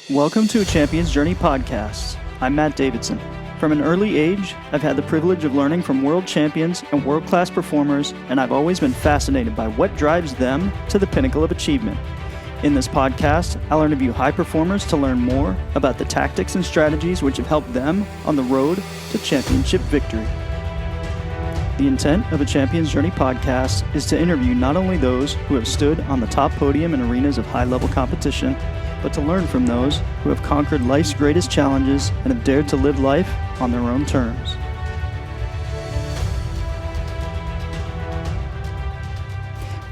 Welcome to a Champion's Journey podcast. I'm Matt Davidson. From an early age, I've had the privilege of learning from world champions and world-class performers, and I've always been fascinated by what drives them to the pinnacle of achievement. In this podcast, I'll interview high performers to learn more about the tactics and strategies which have helped them on the road to championship victory. The intent of a Champion's Journey podcast is to interview not only those who have stood on the top podium in arenas of high-level competition, but to learn from those who have conquered life's greatest challenges and have dared to live life on their own terms.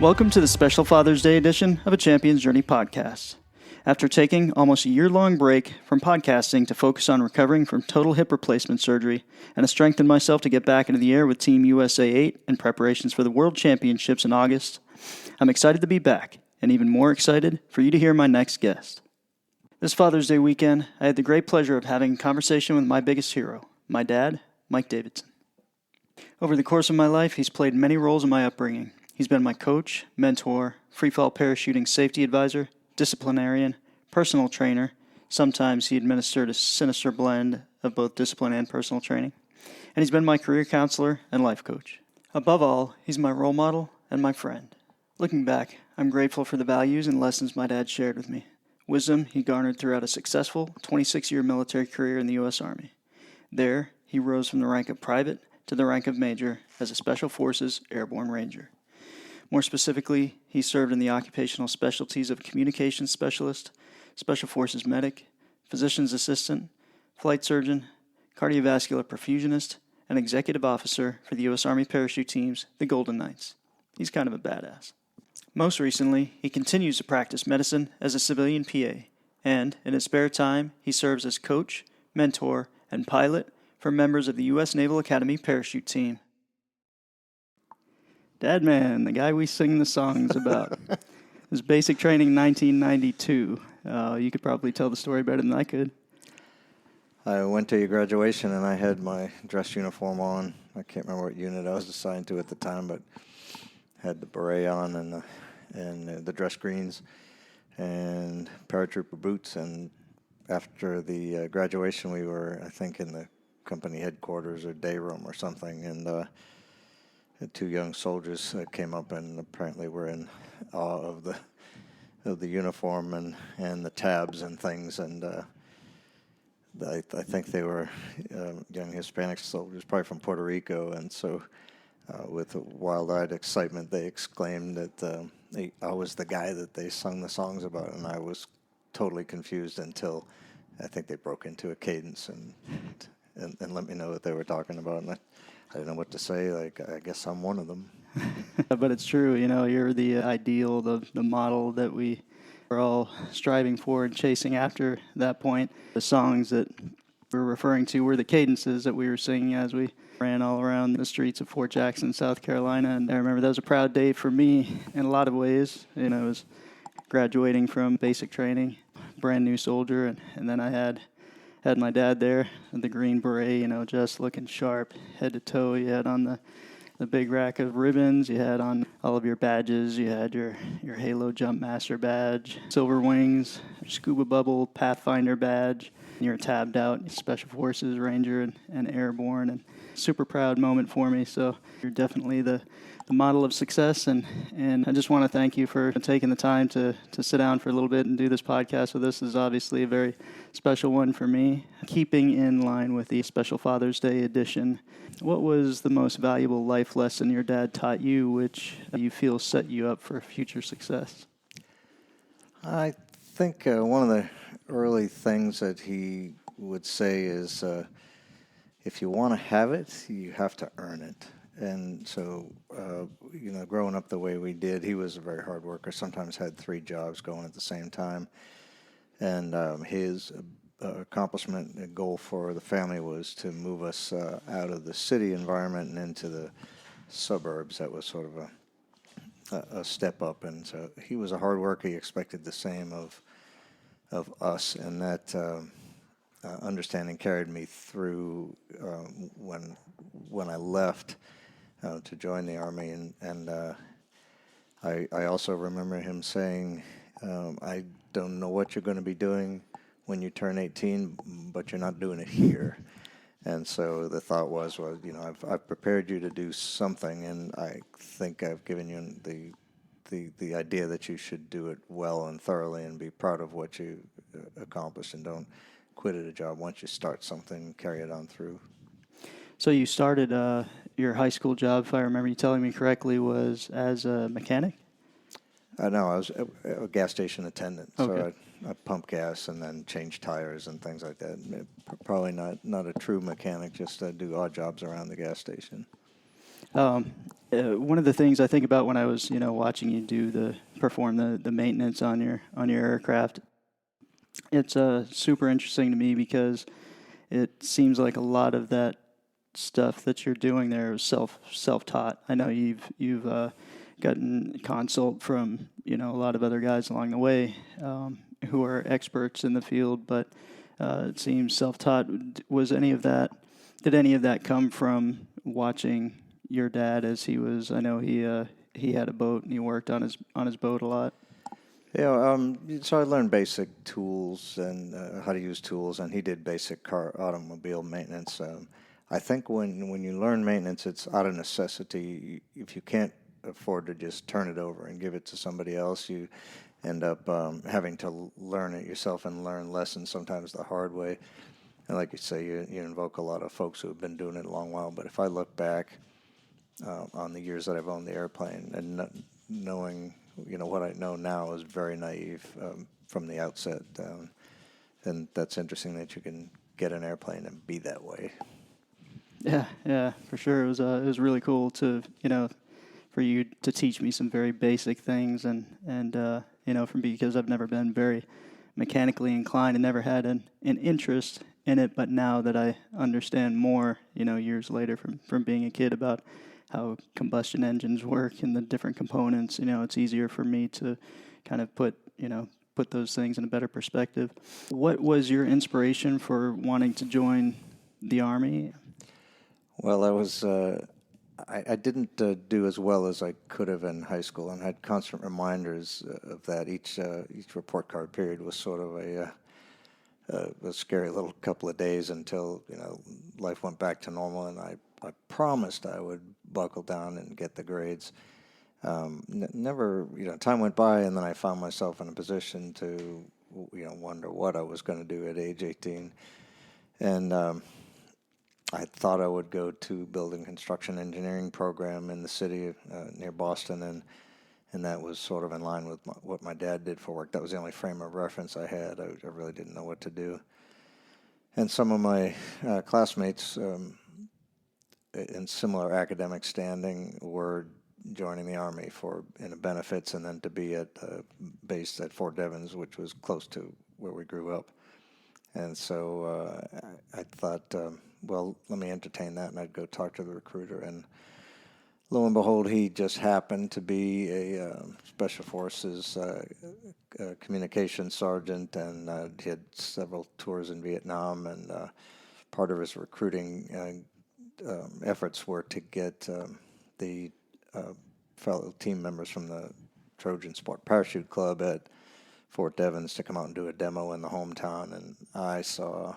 Welcome to the special Father's Day edition of a Champion's Journey podcast. After taking almost a year-long break from podcasting to focus on recovering from total hip replacement surgery and to strengthen myself to get back into the air with Team USA 8 in preparations for the World Championships in August, I'm excited to be back and even more excited for you to hear my next guest. This Father's Day weekend, I had the great pleasure of having a conversation with my biggest hero, my dad, Mike Davidson. Over the course of my life, he's played many roles in my upbringing. He's been my coach, mentor, freefall parachuting safety advisor, disciplinarian, personal trainer. Sometimes he administered a sinister blend of both discipline and personal training. And he's been my career counselor and life coach. Above all, he's my role model and my friend. Looking back, I'm grateful for the values and lessons my dad shared with me. Wisdom he garnered throughout a successful 26-year military career in the U.S. Army. There, he rose from the rank of private to the rank of major as a Special Forces Airborne Ranger. More specifically, he served in the occupational specialties of communications specialist, Special Forces medic, physician's assistant, flight surgeon, cardiovascular perfusionist, and executive officer for the U.S. Army Parachute Teams, the Golden Knights. He's kind of a badass. Most recently, he continues to practice medicine as a civilian PA, and in his spare time, he serves as coach, mentor, and pilot for members of the U.S. Naval Academy Parachute Team. Dad Man, the guy we sing the songs about. His basic training in 1992. You could probably tell the story better than I could. I went to your graduation, and I had my dress uniform on. I can't remember what unit I was assigned to at the time, but had the beret on and the dress greens and paratrooper boots. And after the graduation, we were, I think, in the company headquarters or day room or something, and two young soldiers came up and apparently were in awe of the uniform and the tabs and things, and I think they were young Hispanic soldiers, probably from Puerto Rico, and so with wild-eyed excitement, they exclaimed that I was the guy that they sung the songs about, and I was totally confused until I think they broke into a cadence and let me know what they were talking about, and I didn't know what to say. Like, I guess I'm one of them. But it's true, you're the ideal, the model that we are all striving for and chasing after that point. The songs that we're referring to were the cadences that we were singing as we ran all around the streets of Fort Jackson, South Carolina. And I remember that was a proud day for me in a lot of ways. I was graduating from basic training, brand new soldier, and then I had my dad there in the green beret, just looking sharp, head to toe. You had on the big rack of ribbons. You had on all of your badges. You had your Halo Jump Master badge, Silver Wings, Scuba Bubble Pathfinder badge. You're tabbed out Special Forces Ranger and Airborne, and super proud moment for me. So you're definitely the model of success, and I just want to thank you for taking the time to sit down for a little bit and do this podcast with us. This is obviously a very special one for me. Keeping in line with the Special Father's Day edition, what was the most valuable life lesson your dad taught you, which you feel set you up for future success? I think one of the early things that he would say is, if you want to have it, you have to earn it. And so, growing up the way we did, he was a very hard worker, sometimes had 3 jobs going at the same time. And his accomplishment and goal for the family was to move us out of the city environment and into the suburbs. That was sort of a step up. And so he was a hard worker. He expected the same of us, and that understanding carried me through when I left to join the Army, and I also remember him saying, I don't know what you're going to be doing when you turn 18, but you're not doing it here. And so the thought was, well, I've prepared you to do something, and I think I've given you the idea that you should do it well and thoroughly and be proud of what you accomplished, and don't quit at a job. Once you start something, carry it on through. So you started your high school job, if I remember you telling me correctly, was as a mechanic? No, I was a gas station attendant. Okay. So I pump gas and then change tires and things like that. Probably not a true mechanic, just do odd jobs around the gas station. One of the things I think about when I was, watching you perform the maintenance on your aircraft, it's super interesting to me because it seems like a lot of that stuff that you're doing there is self-taught. I know you've gotten consult from a lot of other guys along the way who are experts in the field, but it seems self-taught. Did any of that come from watching your dad as he was? I know he had a boat and he worked on his boat a lot. Yeah, so I learned basic tools and how to use tools, and he did basic automobile maintenance. I think when you learn maintenance, it's out of necessity. If you can't afford to just turn it over and give it to somebody else, you end up having to learn it yourself and learn lessons sometimes the hard way. And like you say, you invoke a lot of folks who have been doing it a long while. But if I look back on the years that I've owned the airplane and knowing what I know now is very naive from the outset, and that's interesting that you can get an airplane and be that way. Yeah, for sure. It was really cool to for you to teach me some very basic things, and because I've never been very mechanically inclined and never had an interest in it, but now that I understand more, years later from being a kid about how combustion engines work and the different components, it's easier for me to kind of put those things in a better perspective. What was your inspiration for wanting to join the Army? Well, I didn't do as well as I could have in high school, and had constant reminders of that. Each report card period was sort of a scary little couple of days until life went back to normal, and I promised I would buckle down and get the grades. Never, time went by, and then I found myself in a position to wonder what I was going to do at age 18, and I thought I would go to building construction engineering program in the city near Boston, and that was sort of in line with what my dad did for work. That was the only frame of reference I had. I really didn't know what to do. And some of my classmates in similar academic standing were joining the Army in benefits, and then to be based at Fort Devens, which was close to where we grew up. And so I thought, well, let me entertain that, and I'd go talk to the recruiter. And lo and behold, he just happened to be a Special Forces communications sergeant, and he had several tours in Vietnam, and part of his recruiting efforts were to get the fellow team members from the Trojan Sport Parachute Club at Fort Devens to come out and do a demo in the hometown, and I saw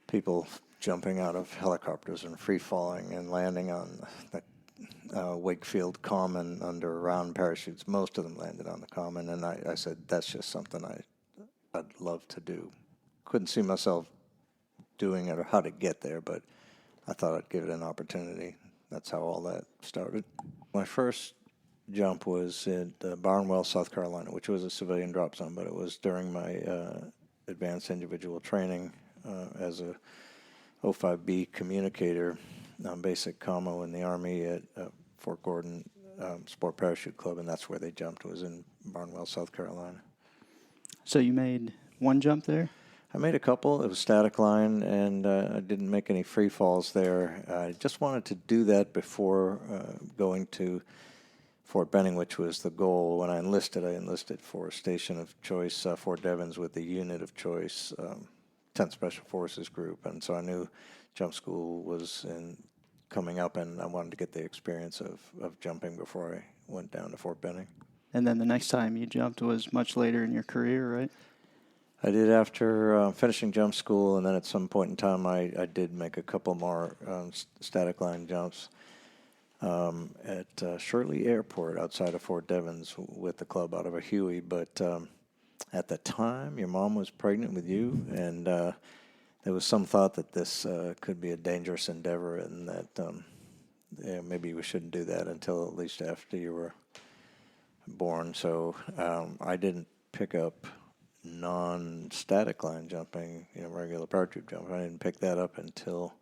people jumping out of helicopters and free-falling and landing on the Wakefield Common under round parachutes. Most of them landed on the Common, and I said, that's just something I'd love to do. Couldn't see myself doing it or how to get there, but I thought I'd give it an opportunity. That's how all that started. My first jump was at Barnwell, South Carolina, which was a civilian drop zone, but it was during my advanced individual training as a 05B communicator on basic commo in the Army at Fort Gordon Sport Parachute Club, and that's where they jumped, was in Barnwell, South Carolina. So you made one jump there? I made a couple. It was static line, and I didn't make any free falls there. I just wanted to do that before going to Fort Benning, which was the goal. When I enlisted for station of choice, Fort Devens, with the unit of choice, 10th Special Forces Group. And so I knew jump school was coming up, and I wanted to get the experience of jumping before I went down to Fort Benning. And then the next time you jumped was much later in your career, right? I did after finishing jump school, and then at some point in time, I did make a couple more static line jumps at Shirley Airport outside of Fort Devens with the club out of a Huey. But at the time, your mom was pregnant with you, and there was some thought that this could be a dangerous endeavor, and that maybe we shouldn't do that until at least after you were born. So I didn't pick up non-static line jumping, regular parachute jumping. I didn't pick that up until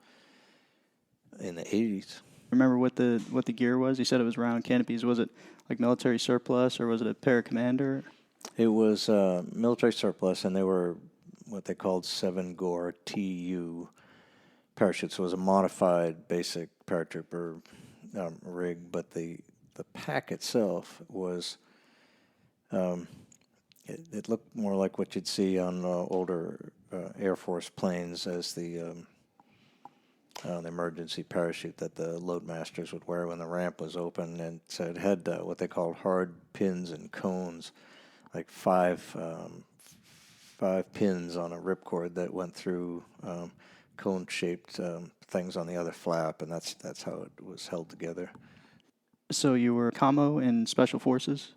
in the 80s. Remember what the gear was? You said it was round canopies. Was it like military surplus, or was it a Paracommander? It was military surplus, and they were what they called 7-Gore TU parachutes. So it was a modified basic paratrooper rig, but the pack itself was it looked more like what you'd see on older Air Force planes as the emergency parachute that the loadmasters would wear when the ramp was open. And so it had what they called hard pins and cones, like five pins on a ripcord that went through cone-shaped things on the other flap, and that's how it was held together. So you were commo in Special Forces?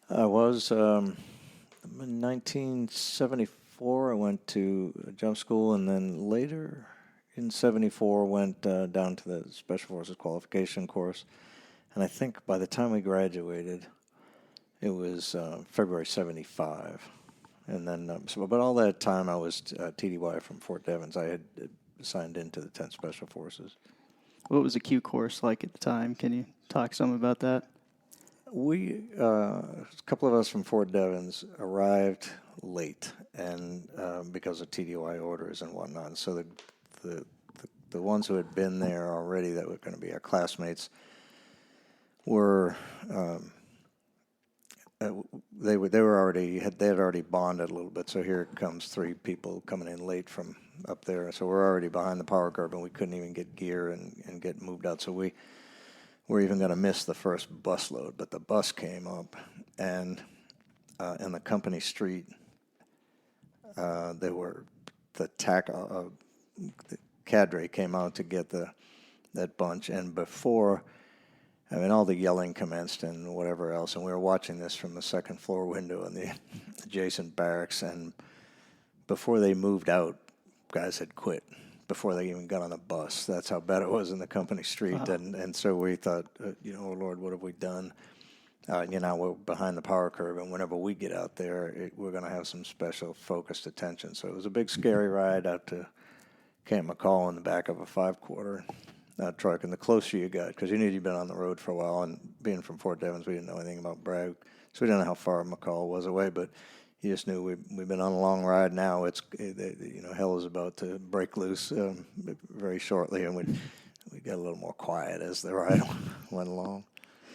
I was. In 1974, I went to jump school, and then later in 74 went down to the Special Forces qualification course. And I think by the time we graduated, it was February 75. And then, but all that time I was TDY from Fort Devens. I had signed into the 10th Special Forces. What was the Q course like at the time? Can you talk some about that? We, a couple of us from Fort Devens arrived late, and because of TDY orders and whatnot. So the ones who had been there already that were going to be our classmates were they had already bonded a little bit. So here comes 3 people coming in late from up there. So we're already behind the power curve, and we couldn't even get gear and get moved out. So we were even going to miss the first bus load, but the bus came up, and in the company street, there were the cadre came out to get that bunch, and before, all the yelling commenced and whatever else, and we were watching this from the second floor window in the adjacent barracks, and before they moved out, guys had quit before they even got on the bus. That's how bad it was in the company street. Wow. And so we thought, oh, Lord, what have we done? We're behind the power curve, and whenever we get out there, we're going to have some special focused attention. So it was a big, scary ride out to Camp McCall in the back of a 5-quarter truck. And the closer you got, because you knew you'd been on the road for a while, and being from Fort Devens, we didn't know anything about Bragg, so we didn't know how far McCall was away, but you just knew we've been on a long ride now. Hell is about to break loose very shortly, and we got a little more quiet as the ride went along.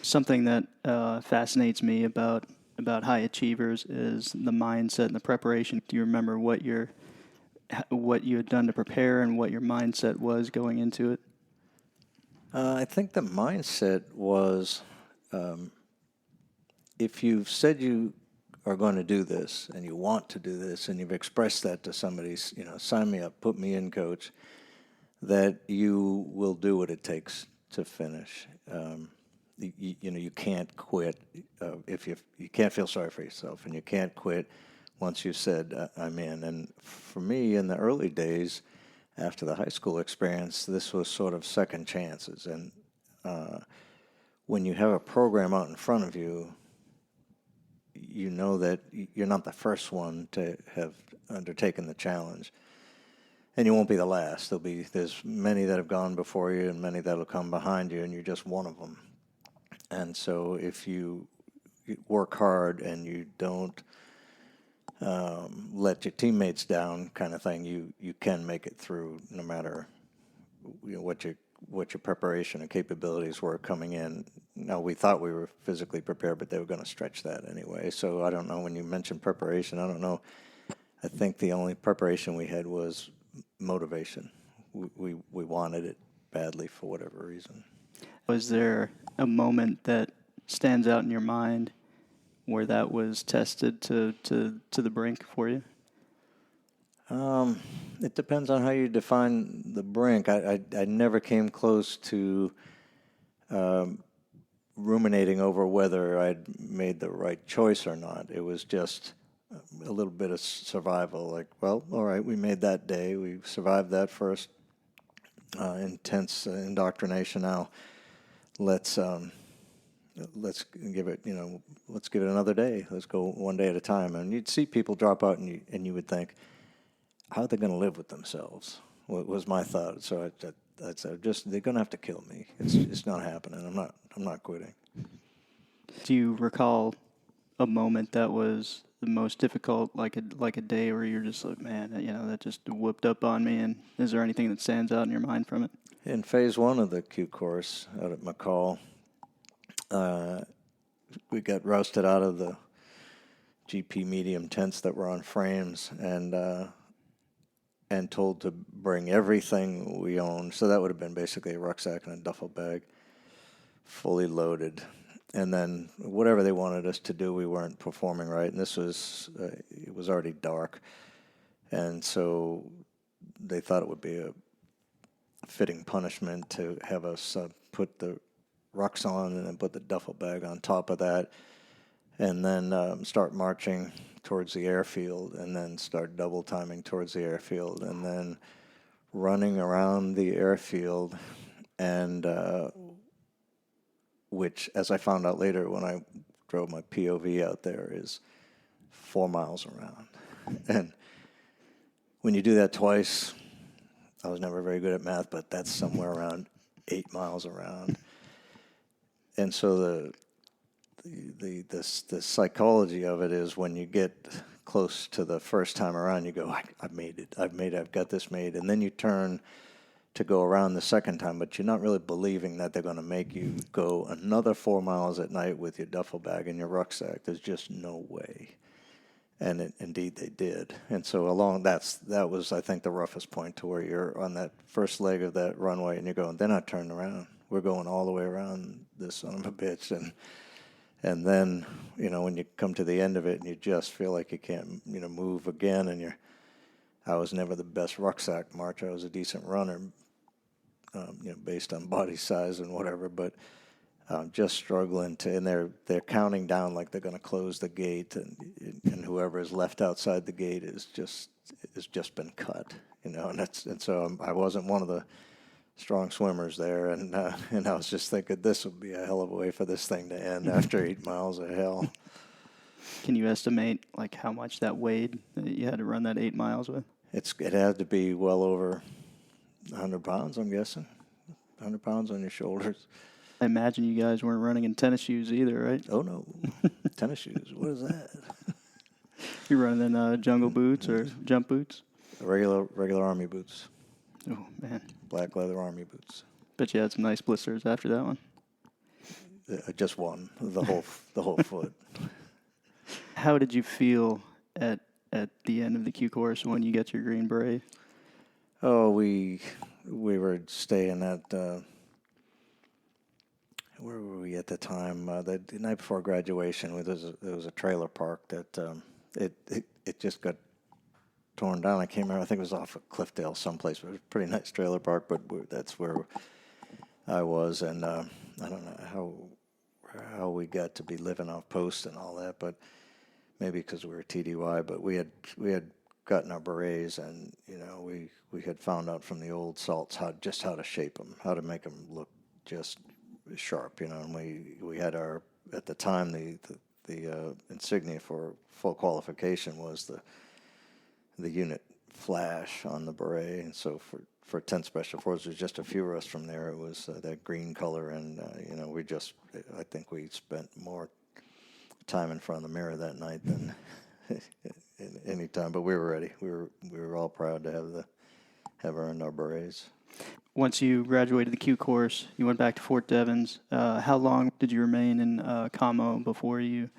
Something that fascinates me about high achievers is the mindset and the preparation. Do you remember what you had done to prepare and what your mindset was going into it? I think the mindset was, if you've said you are going to do this and you want to do this and you've expressed that to somebody, sign me up, put me in, coach, that you will do what it takes to finish. You can't quit if you can't feel sorry for yourself, and you can't quit once you've said, I'm in. And for me, in the early days after the high school experience, this was sort of second chances. And when you have a program out in front of you, you know that you're not the first one to have undertaken the challenge, and you won't be the last. There's many that have gone before you and many that will come behind you, and you're just one of them. And so if you work hard and you don't let your teammates down, kind of thing, you can make it through, no matter what your preparation and capabilities were coming in. Now, we thought we were physically prepared, but they were going to stretch that anyway. So I don't know, when you mentioned preparation, I don't know. I think the only preparation we had was motivation. We wanted it badly for whatever reason. Was there a moment that stands out in your mind where that was tested to the brink for you? It depends on how you define the brink. I never came close to ruminating over whether I'd made the right choice or not. It was just a little bit of survival. Like, well, all right, we made that day. We survived that first intense indoctrination. Now, let's give it, let's give it another day. Let's go one day at a time. And you'd see people drop out, and you would think, how are they going to live with themselves? Was my thought. So I said, they're going to have to kill me. It's not happening. I'm not quitting. Do you recall a moment that was the most difficult, like a day where you're just like, man, that just whooped up on me? And is there anything that stands out in your mind from it? In phase 1 of the Q course out at McCall, we got rousted out of the GP medium tents that were on frames and told to bring everything we owned. So that would have been basically a rucksack and a duffel bag, fully loaded. And then whatever they wanted us to do, we weren't performing right. And this was, it was already dark. And so they thought it would be a fitting punishment to have us put the rucks on and then put the duffel bag on top of that, and then start marching towards the airfield, and then start double timing towards the airfield, and then running around the airfield, and which, as I found out later when I drove my POV out there, is 4 miles around. And when you do that twice, I was never very good at math, but that's somewhere around 8 miles around. And so the psychology of it is when you get close to the first time around, you go, I've made it. I've got this made. And then you turn to go around the second time, but you're not really believing that they're going to make you go another 4 miles at night with your duffel bag and your rucksack. There's just no way. And indeed they did. And so that was, I think, the roughest point, to where you're on that first leg of that runway and you're going, they're not turning around. We're going all the way around this son of a bitch. And then, when you come to the end of it and you just feel like you can't, move again, and I was never the best rucksack marcher. I was a decent runner, based on body size and whatever, but just struggling and they're counting down like they're going to close the gate, and whoever is left outside the gate is just been cut, and so I wasn't one of the strong swimmers there, and I was just thinking, this would be a hell of a way for this thing to end after 8 miles of hell. Can you estimate like how much that weighed that you had to run that 8 miles with? It had to be well over 100 pounds, I'm guessing. 100 pounds on your shoulders. I imagine you guys weren't running in tennis shoes either, right? Oh, no. Tennis shoes. What is that? You're running in jungle boots or jump boots? Regular Army boots. Oh, man. Black leather Army boots. Bet you had some nice blisters after that one. Just one. The whole foot. How did you feel at the end of the Q course when you got your green beret? Oh, we were staying at where were we at the time? The night before graduation, there was a trailer park that it just got torn down. I can't remember. I think it was off of Cliffdale someplace. It was a pretty nice trailer park, but that's where I was, and I don't know how we got to be living off post and all that, but maybe because we were TDY. But we had gotten our berets, and we had found out from the old salts how to shape them, how to make them look just sharp, and we had at the time the insignia for full qualification was the unit flash on the beret, and so for 10 Special Forces, there's just a few of us from there. It was that green color, and I think we spent more time in front of the mirror that night than any time. But we were ready. We were all proud to have earned our berets. Once you graduated the Q course, you went back to Fort Devens. How long did you remain in commo before you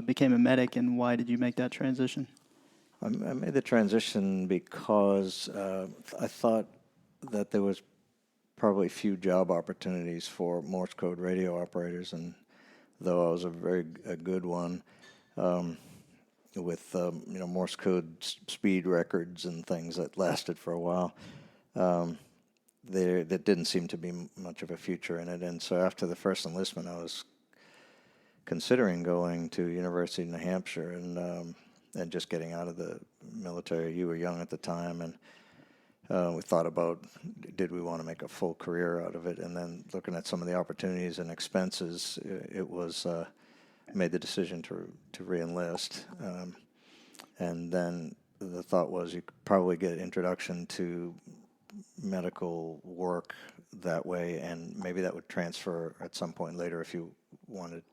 became a medic, and why did you make that transition? I made the transition because I thought that there was probably few job opportunities for Morse code radio operators, and though I was a good one, with Morse code speed records and things that lasted for a while. There didn't seem to be much of a future in it, and so after the first enlistment, I was considering going to University of New Hampshire and just getting out of the military. You were young at the time, and we thought about, did we want to make a full career out of it? And then looking at some of the opportunities and expenses, it was made the decision to re-enlist. And then the thought was you could probably get introduction to medical work that way, and maybe that would transfer at some point later if you wanted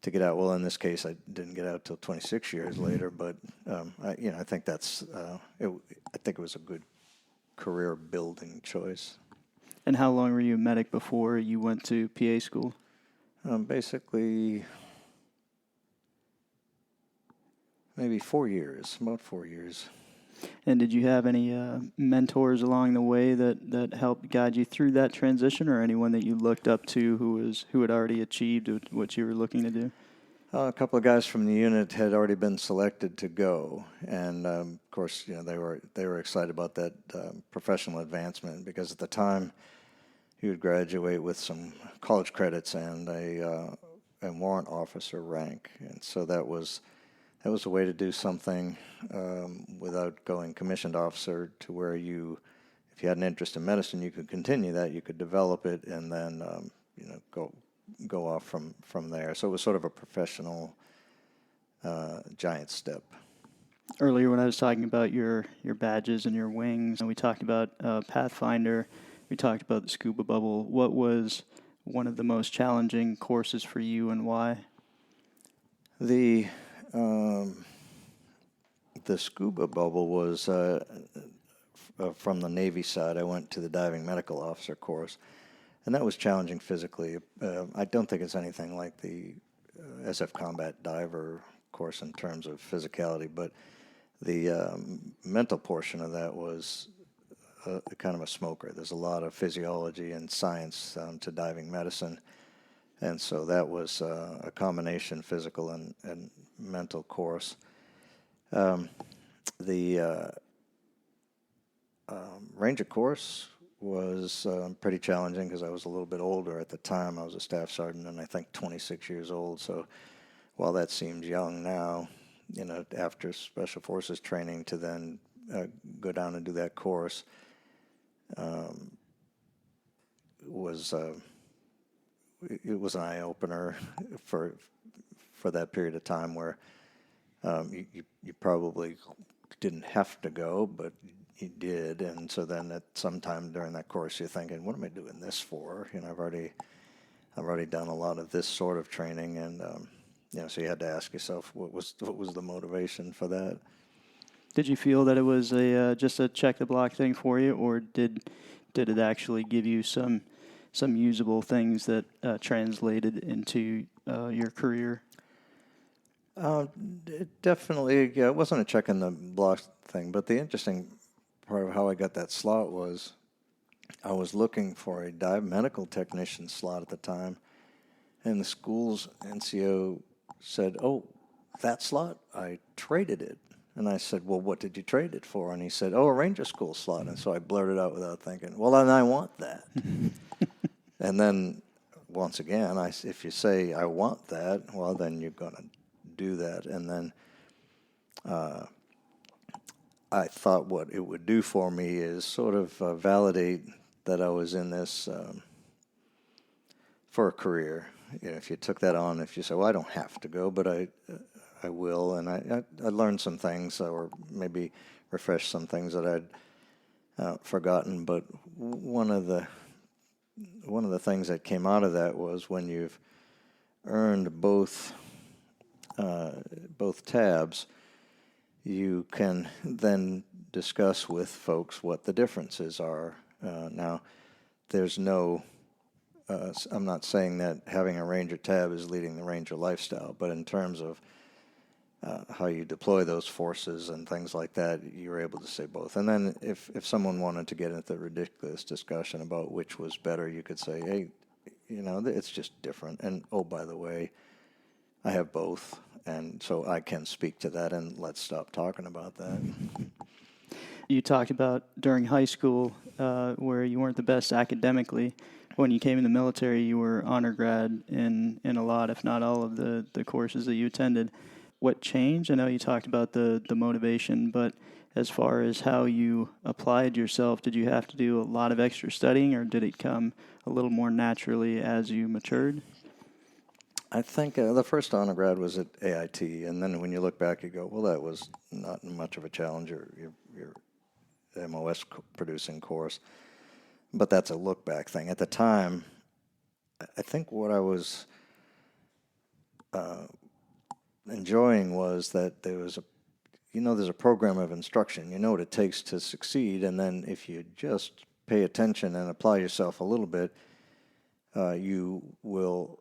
to get out. Well, in this case, I didn't get out till 26 years later, but I think that's I think it was a good career building choice. And how long were you a medic before you went to PA school? Basically, maybe 4 years, about 4 years. And did you have any mentors along the way that helped guide you through that transition, or anyone that you looked up to who had already achieved what you were looking to do? A couple of guys from the unit had already been selected to go, and of course, they were excited about that professional advancement, because at the time he would graduate with some college credits and a warrant officer rank, and so that was a way to do something without going commissioned officer, to where if you had an interest in medicine, you could continue that, you could develop it, and then go off from there. So it was sort of a professional giant step. Earlier when I was talking about your badges and your wings, and we talked about Pathfinder, we talked about the scuba bubble. What was one of the most challenging courses for you, and why? The scuba bubble was from the Navy side. I went to the diving medical officer course, and that was challenging physically. I don't think it's anything like the SF Combat Diver course in terms of physicality, but the mental portion of that was kind of a smoker. There's a lot of physiology and science to diving medicine, and so that was a combination physical and mental course. The Ranger course was pretty challenging, because I was a little bit older at the time. I was a staff sergeant, and I think 26 years old. So while that seems young now, after Special Forces training, to then go down and do that course was it was an eye opener for that period of time, where you probably didn't have to go, but you did. And so then at some time during that course, you're thinking, what am I doing this for? I've already done a lot of this sort of training, and so you had to ask yourself, what was the motivation for that? Did you feel that it was just a check the block thing for you, or did it actually give you some usable things that translated into your career? It definitely, it wasn't a check in the block thing, but the interesting part of how I got that slot was I was looking for a dive medical technician slot at the time, and the school's NCO said, "Oh, that slot? I traded it." And I said, "Well, what did you trade it for?" And he said, "Oh, a Ranger School slot." And so I blurted out without thinking, "Well, then I want that." And then, once again, if you say, "I want that," well, then you're going to do that. And then I thought what it would do for me is sort of validate that I was in this for a career. If you took that on, if you say, "Well, I don't have to go, but I will," and I learned some things, or maybe refreshed some things that I'd forgotten. But one of the things that came out of that was, when you've earned both tabs, you can then discuss with folks what the differences are. Now, there's no, I'm not saying that having a Ranger tab is leading the Ranger lifestyle, but in terms of how you deploy those forces and things like that, you're able to say both. And then if someone wanted to get into the ridiculous discussion about which was better, you could say, "Hey, it's just different. And, oh, by the way, I have both." And so I can speak to that, and let's stop talking about that. You talked about during high school where you weren't the best academically. When you came in the military, you were honor grad in a lot, if not all, of the courses that you attended. What changed? I know you talked about the motivation, but as far as how you applied yourself, did you have to do a lot of extra studying, or did it come a little more naturally as you matured? I think the first honor grad was at AIT, and then when you look back, you go, well, that was not much of a challenge, your MOS producing course. But that's a look back thing. At the time, I think what I was enjoying was that there was there's a program of instruction. You know what it takes to succeed, and then if you just pay attention and apply yourself a little bit, you will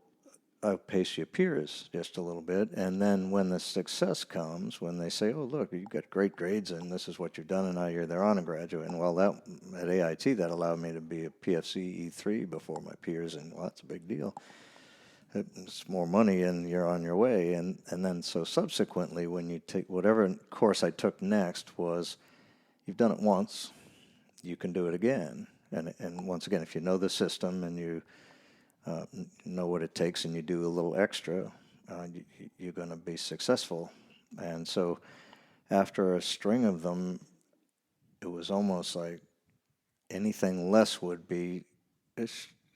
outpace your peers just a little bit. And then when the success comes, when they say, oh, look, you got great grades and this is what you've done, and now you're their honor graduate. And well, that at AIT, that allowed me to be a PFC E3 before my peers, and well, that's a big deal. It's more money and you're on your way. And then so subsequently, when you take whatever course I took next, was you've done it once, you can do it again. And once again, if you know the system and you know what it takes and you do a little extra, you're going to be successful. And so after a string of them, it was almost like anything less would be,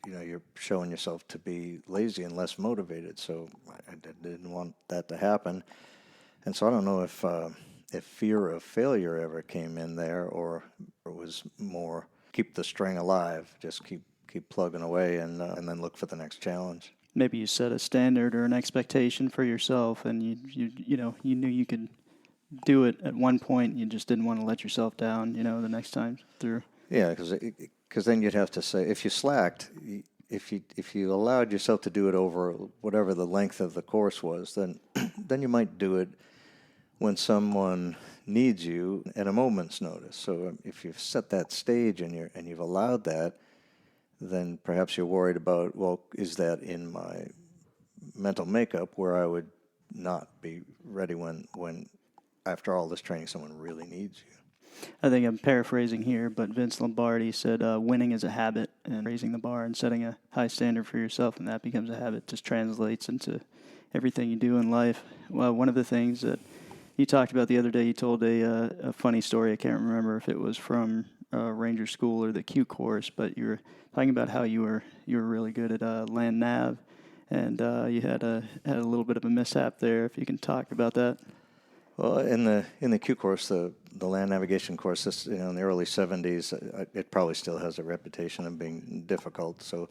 you're showing yourself to be lazy and less motivated. So I didn't want that to happen. And so I don't know if fear of failure ever came in there, or it was more keep the string alive, just keep plugging away, and then look for the next challenge. Maybe you set a standard or an expectation for yourself, and you knew you could do it at one point. You just didn't want to let yourself down, the next time through. Yeah, because then you'd have to say, if you slacked, if you allowed yourself to do it over whatever the length of the course was, then you might do it when someone needs you at a moment's notice. So if you've set that stage and you've allowed that, then perhaps you're worried about, well, is that in my mental makeup where I would not be ready when after all this training someone really needs you. I think I'm paraphrasing here, but Vince Lombardi said winning is a habit, and raising the bar and setting a high standard for yourself, and that becomes a habit, just translates into everything you do in life. Well, one of the things that you talked about the other day, you told a funny story. I can't remember if it was from Ranger School or the Q course, but you were talking about how you were really good at land nav, and you had a little bit of a mishap there. If you can talk about that. Well, in the Q course, the land navigation course, this, in the early 70s, it probably still has a reputation of being difficult. So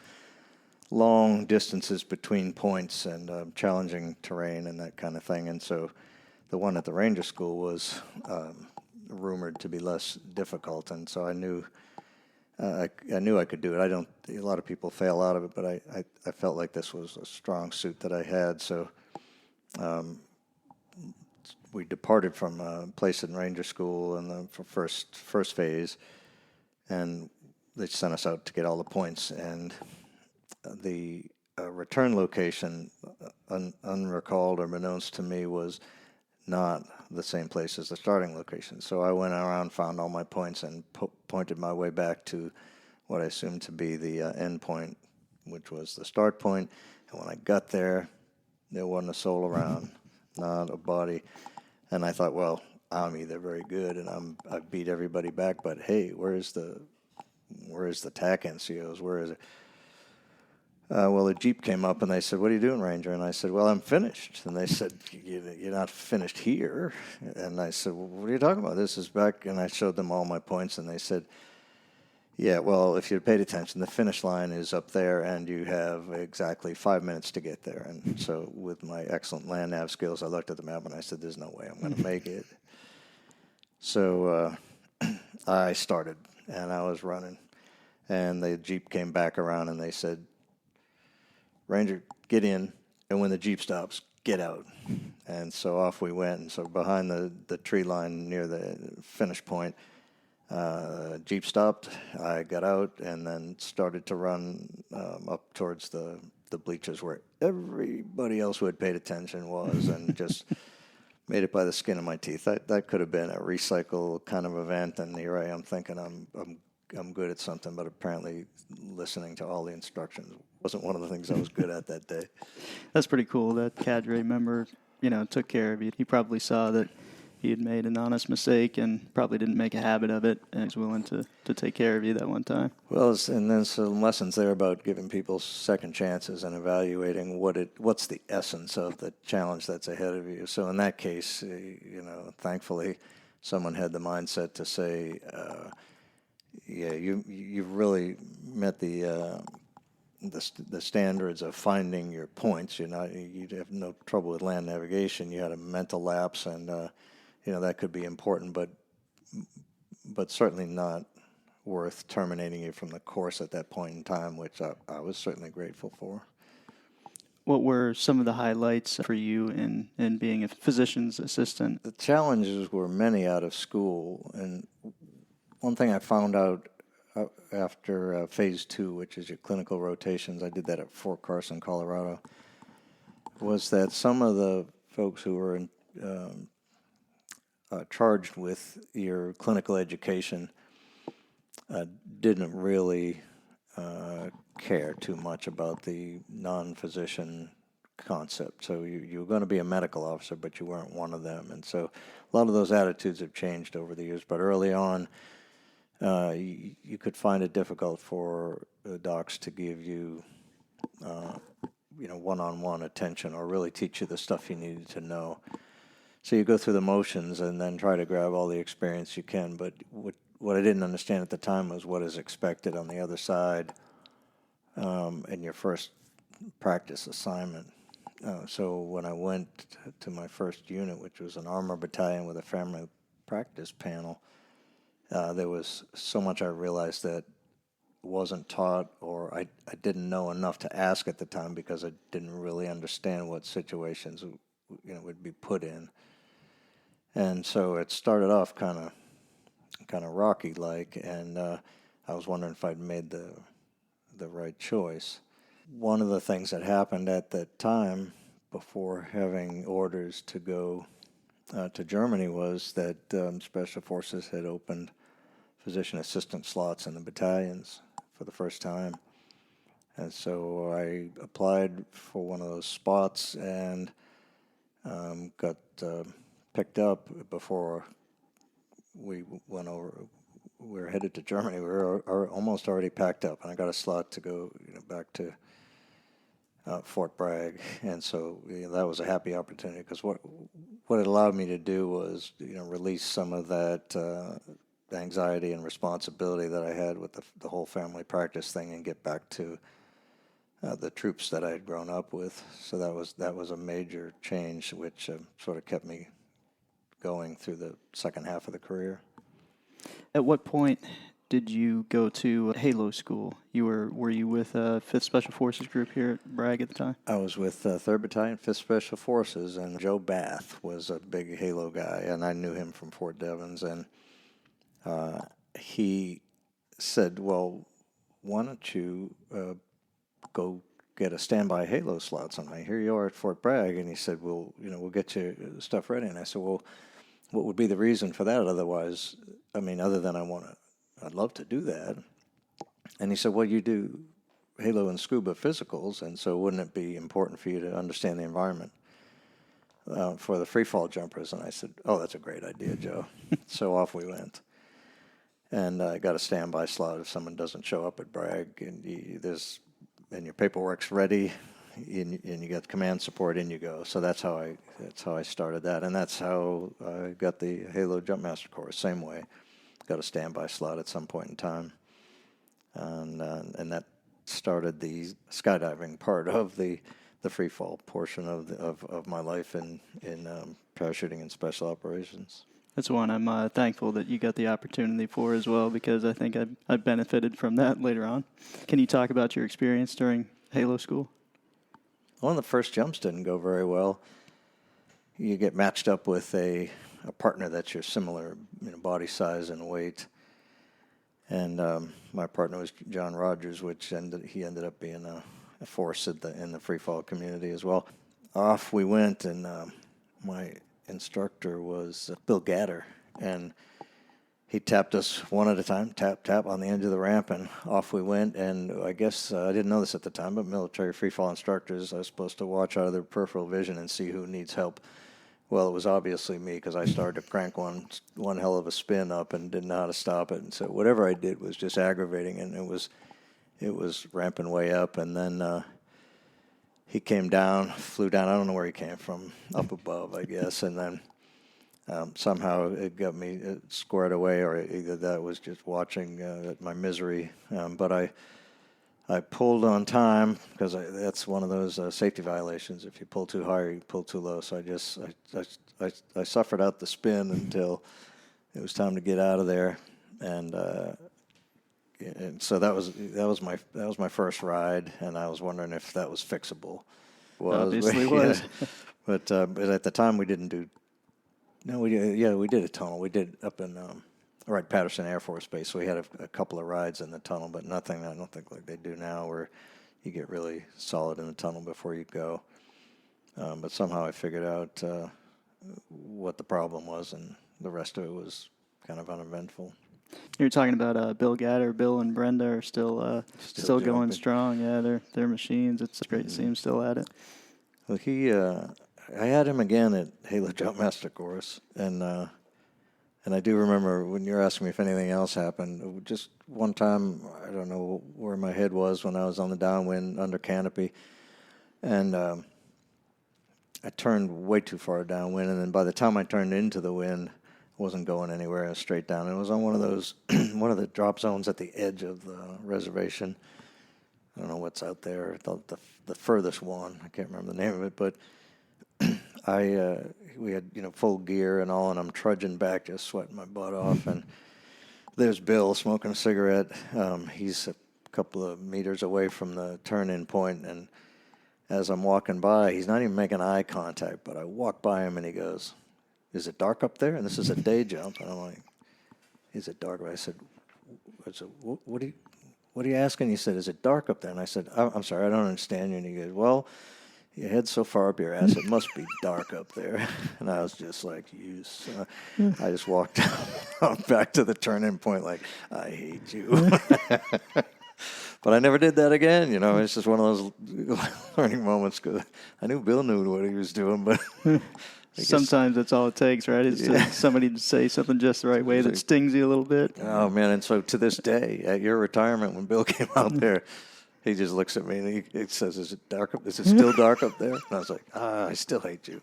long distances between points and challenging terrain and that kind of thing. And so the one at the Ranger School was rumored to be less difficult, and so I knew I could do it. A lot of people fail out of it, but I felt like this was a strong suit that I had. So we departed from a place in Ranger School in the first phase, and they sent us out to get all the points. And the return location, unrecalled or unbeknownst to me, was not the same place as the starting location. So I went around, found all my points, and pointed my way back to what I assumed to be the end point, which was the start point. And when I got there wasn't a soul around, not a body. And I thought, well, I'm either very good and I beat everybody back, but hey, where's the TAC NCOs? Where is it? Well, the Jeep came up and they said, what are you doing, Ranger? And I said, well, I'm finished. And they said, you're not finished here. And I said, well, what are you talking about? This is back. And I showed them all my points, and they said, yeah, well, if you'd paid attention, the finish line is up there, and you have exactly 5 minutes to get there. And so with my excellent land nav skills, I looked at the map and I said, there's no way I'm going to make it. So I started, and I was running. And the Jeep came back around, and they said, Ranger, get in, and when the Jeep stops, get out. And so off we went. And so behind the tree line near the finish point, Jeep stopped. I got out and then started to run up towards the the bleachers where everybody else who had paid attention was, and just made it by the skin of my teeth. That could have been a recycle kind of event, and here I am thinking I'm good at something, but apparently listening to all the instructions wasn't one of the things I was good at that day. That's pretty cool. That cadre member, took care of you. He probably saw that he had made an honest mistake and probably didn't make a habit of it, and was willing to take care of you that one time. Well, and then some lessons there about giving people second chances and evaluating what's the essence of the challenge that's ahead of you. So in that case, thankfully, someone had the mindset to say, you've really met the standards of finding your points. You'd have no trouble with land navigation. You had a mental lapse, and that could be important, but certainly not worth terminating you from the course at that point in time, which I was certainly grateful for. What were some of the highlights for you in being a physician's assistant? The challenges were many out of school, and one thing I found out after phase 2, which is your clinical rotations, I did that at Fort Carson, Colorado, was that some of the folks who were charged with your clinical education didn't really care too much about the non-physician concept. So you were going to be a medical officer, but you weren't one of them. And so a lot of those attitudes have changed over the years. But early on, you could find it difficult for docs to give you, one-on-one attention or really teach you the stuff you needed to know. So you go through the motions and then try to grab all the experience you can. But what I didn't understand at the time was what is expected on the other side in your first practice assignment. So when I went to my first unit, which was an armor battalion with a family practice panel, there was so much I realized that wasn't taught, or I didn't know enough to ask at the time because I didn't really understand what situations would be put in. And so it started off kind of rocky-like, and I was wondering if I'd made the right choice. One of the things that happened at that time, before having orders to go to Germany, was that Special Forces had opened physician assistant slots in the battalions for the first time. And so I applied for one of those spots and got picked up before we went over. We were headed to Germany. We were almost already packed up, and I got a slot to go back to Fort Bragg. And so that was a happy opportunity, because what it allowed me to do was release some of that anxiety and responsibility that I had with the whole family practice thing, and get back to the troops that I had grown up with. So that was a major change, which sort of kept me going through the second half of the career. At what point did you go to Halo School? Were you with 5th Special Forces Group here at Bragg at the time? I was with 3rd Battalion, 5th Special Forces, and Joe Bath was a big Halo guy, and I knew him from Fort Devens, and he said, well, why don't you go get a standby Halo slot someday? Here you are at Fort Bragg. And he said, well, we'll get your stuff ready. And I said, well, what would be the reason for that? Otherwise, other than I'd love to do that. And he said, well, you do Halo and scuba physicals, and so wouldn't it be important for you to understand the environment for the free fall jumpers? And I said, oh, that's a great idea, Joe. So off we went. And I got a standby slot if someone doesn't show up at Bragg, and your paperwork's ready, and you get command support, in you go. So that's how I started that, and that's how I got the Halo Jumpmaster course. Same way, got a standby slot at some point in time, and that started the skydiving part of the free fall portion of my life in parachuting and special operations. That's one I'm thankful that you got the opportunity for as well, because I think I benefited from that later on. Can you talk about your experience during Halo School? One of the first jumps didn't go very well. You get matched up with a partner that's your similar body size and weight. And my partner was John Rogers, he ended up being force in the free fall community as well. Off we went, and my instructor was Bill Gatter, and he tapped us one at a time, tap, tap on the edge of the ramp, and off we went. And I guess I didn't know this at the time, but military free fall instructors are supposed to watch out of their peripheral vision and see who needs help. Well, it was obviously me, because I started to crank one hell of a spin up and didn't know how to stop it. And so whatever I did was just aggravating, and it was ramping way up. And then he came down, flew down. I don't know where he came from, up above, I guess. And then somehow it got me squared away, or either that was just watching my misery. But I pulled on time, because that's one of those safety violations. If you pull too high or you pull too low. So I suffered out the spin until it was time to get out of there, and so that was my first ride, and I was wondering if that was fixable. Obviously was. But at the time we didn't do. No, we did a tunnel. We did up in Patterson Air Force Base. So we had a couple of rides in the tunnel, but nothing. I don't think like they do now, where you get really solid in the tunnel before you go. But somehow I figured out what the problem was, and the rest of it was kind of uneventful. You're talking about Bill Gatter. Bill and Brenda are still going strong. Yeah, they're machines. It's great to see him still at it. Well, I had him again at Halo Jump Master Course, and I do remember when you're asking me if anything else happened. Just one time, I don't know where my head was when I was on the downwind under canopy, and I turned way too far downwind, and then by the time I turned into the wind, I wasn't going anywhere. I was straight down. And it was on one of those, one of the drop zones at the edge of the reservation. I don't know what's out there, the furthest one. I can't remember the name of it, but we had full gear and all, and I'm trudging back, just sweating my butt off. And there's Bill smoking a cigarette. He's a couple of meters away from the turn-in point, and as I'm walking by, he's not even making eye contact, but I walk by him and he goes, "Is it dark up there?" And this is a day jump, and I'm like, "Is it dark?" I said, "What are you asking?" He said, "Is it dark up there?" And I said, "I'm sorry, I don't understand you." And he goes, "Well, your head's so far up your ass, it must be dark up there." And I was just like, I just walked back to the turn-in point like, I hate you. But I never did that again. It's just one of those learning moments, because I knew Bill knew what he was doing, but sometimes that's all it takes, right? Is somebody to say something just the right way that stings you a little bit. Oh, man. And so to this day, at your retirement, when Bill came out there, he just looks at me and he says, "Is it dark up? Is it still dark up there?" And I was like, "I still hate you."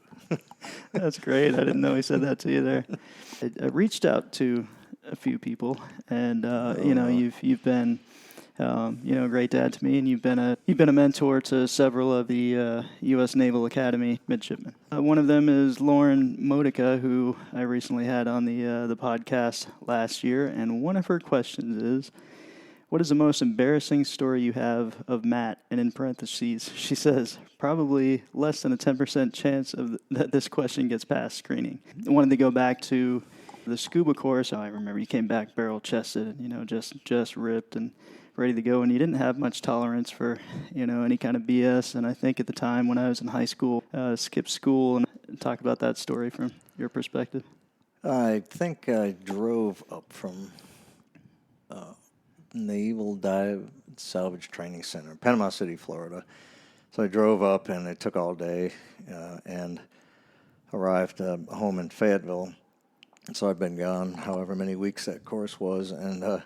That's great. I didn't know he said that to you there. I reached out to a few people, and you've been a great dad to me, and you've been a mentor to several of the U.S. Naval Academy midshipmen. One of them is Lauren Modica, who I recently had on the podcast last year, and one of her questions is, what is the most embarrassing story you have of Matt? And in parentheses, she says, probably less than a 10% chance that this question gets past screening. I wanted to go back to the scuba course. I remember you came back barrel-chested, just ripped and ready to go. And you didn't have much tolerance for, any kind of BS. And I think at the time when I was in high school, skipped school. And talk about that story from your perspective. I think I drove up from Naval Dive Salvage Training Center, Panama City, Florida. So I drove up, and it took all day, and arrived home in Fayetteville. So I've been gone however many weeks that course was, and the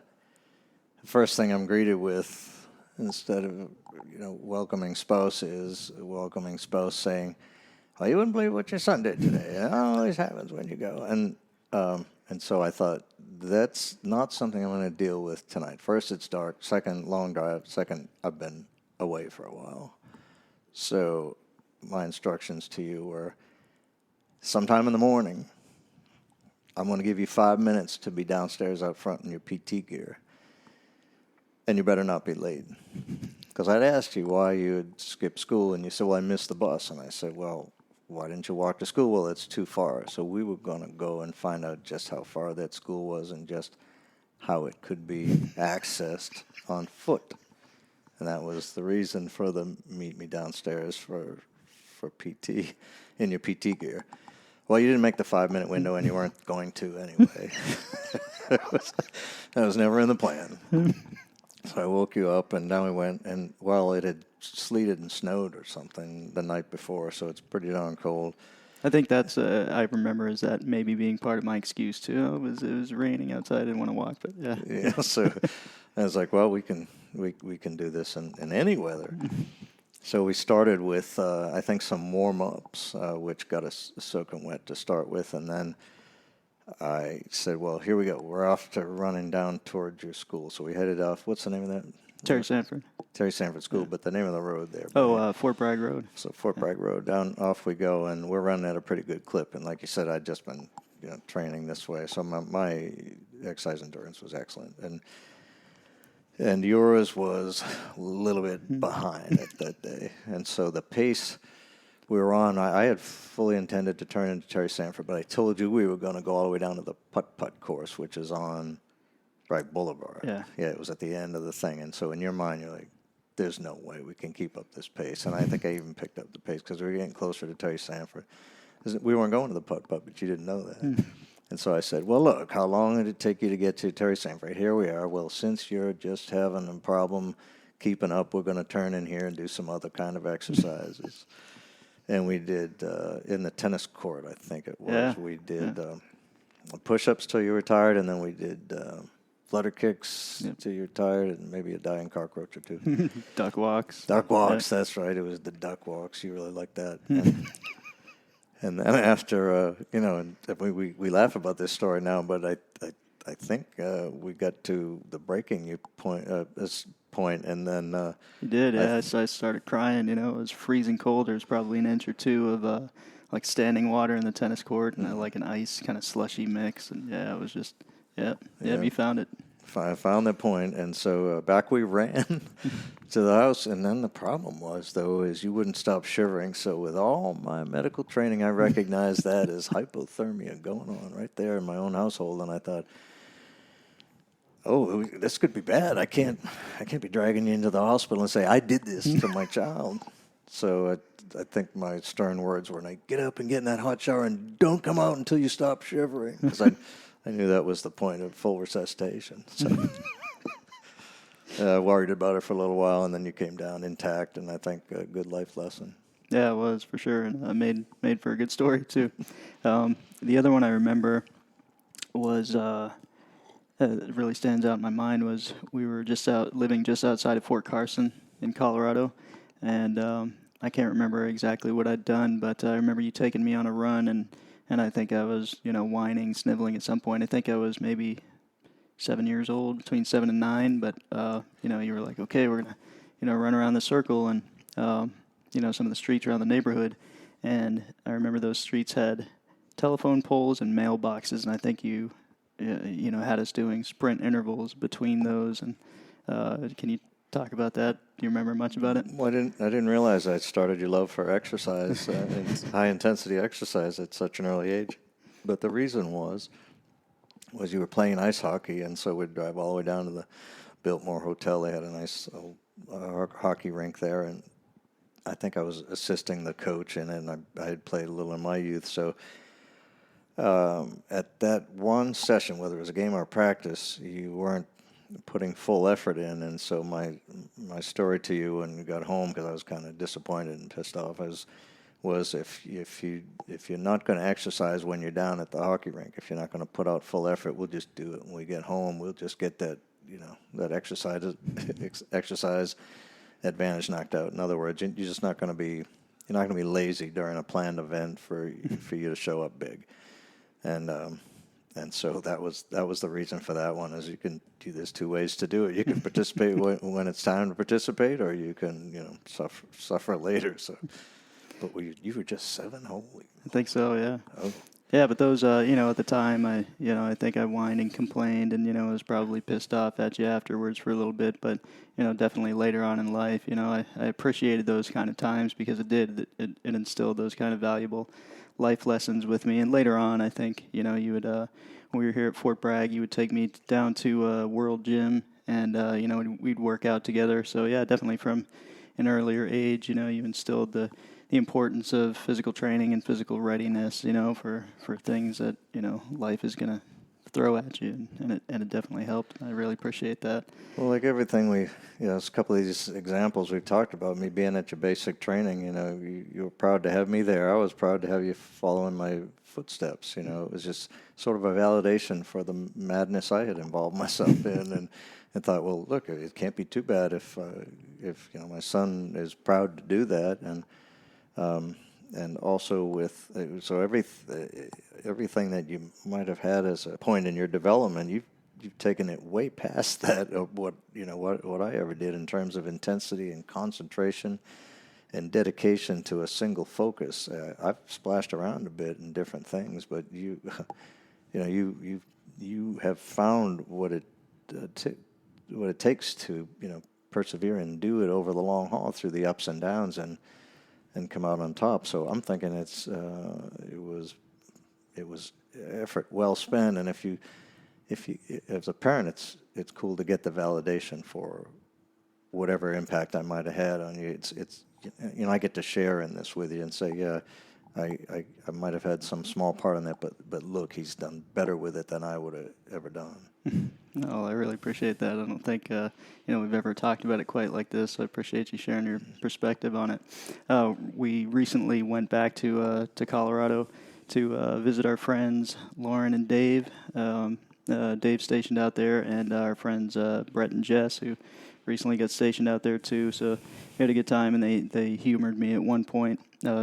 first thing I'm greeted with, instead of welcoming spouse, is a welcoming spouse saying, "Oh, you wouldn't believe what your son did today. It always happens when you go." And so I thought, that's not something I'm going to deal with tonight. First, it's dark. Second, long drive. Second, I've been away for a while. So my instructions to you were, sometime in the morning, I'm going to give you 5 minutes to be downstairs out front in your PT gear. And you better not be late. Because I'd asked you why you had skipped school, and you said, "Well, I missed the bus." And I said, "Well, why didn't you walk to school?" "Well, it's too far." So we were going to go and find out just how far that school was and just how it could be accessed on foot. And that was the reason for the meet me downstairs for PT in your PT gear. Well, you didn't make the 5-minute window, and you weren't going to anyway. That was never in the plan. So I woke you up, and down we went. And, well, it had sleeted and snowed or something the night before, so it's pretty darn cold. I think that's, I remember as that maybe being part of my excuse, too. It was raining outside. I didn't want to walk, but yeah. Yeah, so I was like, well, we can do this in any weather. So we started with, I think, some warm-ups, which got us soaking wet to start with. And then I said, well, here we go. We're off to running down towards your school. So we headed off. What's the name of that? Terry Sanford. Terry Sanford School, but the name of the road there. Fort Bragg Road. So Fort Bragg Road, down off we go, and we're running at a pretty good clip. And like you said, I'd just been training this way, so my exercise endurance was excellent. And yours was a little bit behind that day. And so the pace we were on, I had fully intended to turn into Terry Sanford, but I told you we were going to go all the way down to the putt-putt course, which is on Bragg Boulevard. Yeah, it was at the end of the thing. And so in your mind, you're like, there's no way we can keep up this pace. And I think I even picked up the pace because we were getting closer to Terry Sanford. We weren't going to the putt-putt, but you didn't know that. And so I said, well, look, how long did it take you to get to Terry Sanford? Here we are. Well, since you're just having a problem keeping up, we're going to turn in here and do some other kind of exercises. And we did, in the tennis court, I think it was, we did push-ups till you were tired, and then we did flutter kicks till you're tired, and maybe a dying cockroach or two. Duck walks. Duck walks, that's right. It was the duck walks. You really liked that. And then after, and we laugh about this story now, but I think we got to the breaking point, and then you did, yeah. So I started crying. It was freezing cold. There was probably an inch or two of like standing water in the tennis court, and like an ice kind of slushy mix, and it was just you found it. I found that point, and so back we ran to the house. And then the problem was, though, is you wouldn't stop shivering. So with all my medical training, I recognized that as hypothermia going on right there in my own household. And I thought, oh, this could be bad. I can't be dragging you into the hospital and say I did this to my child. So I think my stern words were, like, get up and get in that hot shower and don't come out until you stop shivering, because I knew that was the point of full resuscitation. So I worried about it for a little while, and then you came down intact, and I think a good life lesson. Yeah, it was, for sure, and made for a good story, too. The other one I remember was, that really stands out in my mind, was we were living just outside of Fort Carson in Colorado, and I can't remember exactly what I'd done, but I remember you taking me on a run, and I think I was, whining, sniveling at some point. I think I was maybe 7 years old, between 7 and 9. But, you were like, okay, we're going to, run around the circle and, some of the streets around the neighborhood. And I remember those streets had telephone poles and mailboxes. And I think you had us doing sprint intervals between those. And can you talk about that? Do you remember much about it? Well, I didn't realize I started your love for exercise, high-intensity exercise at such an early age. But the reason was you were playing ice hockey, and so we'd drive all the way down to the Biltmore Hotel. They had a nice hockey rink there, and I think I was assisting the coach in it, and I had played a little in my youth. So at that one session, whether it was a game or a practice, you weren't putting full effort in, and so my story to you when you got home, because I was kind of disappointed and pissed off, was if you're not going to exercise when you're down at the hockey rink, if you're not going to put out full effort, we'll just do it when we get home. We'll just get that that exercise advantage knocked out. In other words, you're just not going to be lazy during a planned event for you to show up big, and so that was the reason for that one. Is you can do there's two ways to do it. You can participate when it's time to participate, or you can suffer later. So, but you were just 7, holy. I think so, yeah. Oh. Yeah, but those at the time I think I whined and complained, and was probably pissed off at you afterwards for a little bit. But definitely later on in life, I appreciated those kind of times, because it instilled those kind of valuable life lessons with me. And later on, I think, you would, when we were here at Fort Bragg, you would take me down to World Gym and we'd work out together. So yeah, definitely from an earlier age, you instilled the importance of physical training and physical readiness, for things that life is gonna throw at you, and it definitely helped. I really appreciate that. Well, like everything there's a couple of these examples we've talked about, me being at your basic training, you were proud to have me there. I was proud to have you follow in my footsteps, It was just sort of a validation for the madness I had involved myself in, and thought, well, look, it can't be too bad if my son is proud to do that, and also with everything that you might have had as a point in your development, you've taken it way past that of what I ever did in terms of intensity and concentration and dedication to a single focus. I've splashed around a bit in different things, but you have found what it takes to persevere and do it over the long haul through the ups and downs and come out on top. So I'm thinking it was effort well spent. And if you as a parent, it's cool to get the validation for whatever impact I might have had on you. It's I get to share in this with you and say, yeah, I might have had some small part in that, but look, he's done better with it than I would have ever done. No, I really appreciate that. I don't think we've ever talked about it quite like this. So I appreciate you sharing your perspective on it. We recently went back to Colorado to visit our friends Lauren and Dave. Dave's stationed out there, and our friends Brett and Jess, who recently got stationed out there too. So we had a good time, and they humored me at one point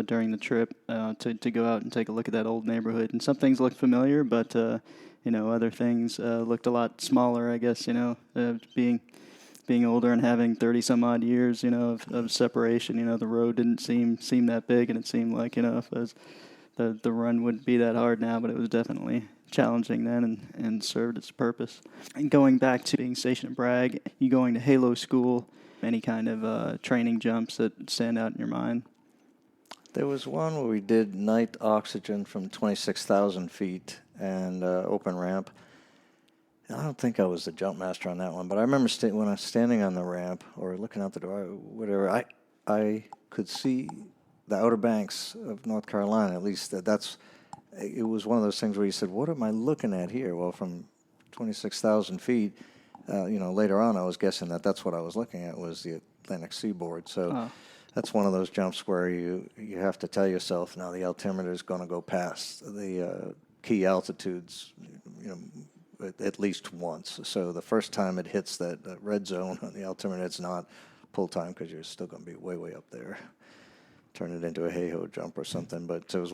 during the trip to go out and take a look at that old neighborhood. And some things looked familiar, but other things looked a lot smaller, I guess, being older and having 30 some odd years, of separation. The road didn't seem that big, and it seemed like, if it was, the run wouldn't be that hard now, but it was definitely challenging then and served its purpose. And going back to being stationed at Bragg, you going to Halo School, any kind of training jumps that stand out in your mind? There was one where we did night oxygen from 26,000 feet and open ramp. I don't think I was the jump master on that one, but I remember when I was standing on the ramp or looking out the door, whatever, I could see the Outer Banks of North Carolina. At least it was one of those things where you said, what am I looking at here? Well, from 26,000 feet, later on I was guessing that's what I was looking at was the Atlantic seaboard. So that's one of those jumps where you have to tell yourself, now the altimeter is going to go past the key altitudes, at least once. So the first time it hits that red zone on the altimeter, it's not pull time because you're still going to be way, way up there. Turn it into a hey-ho jump or something. But it was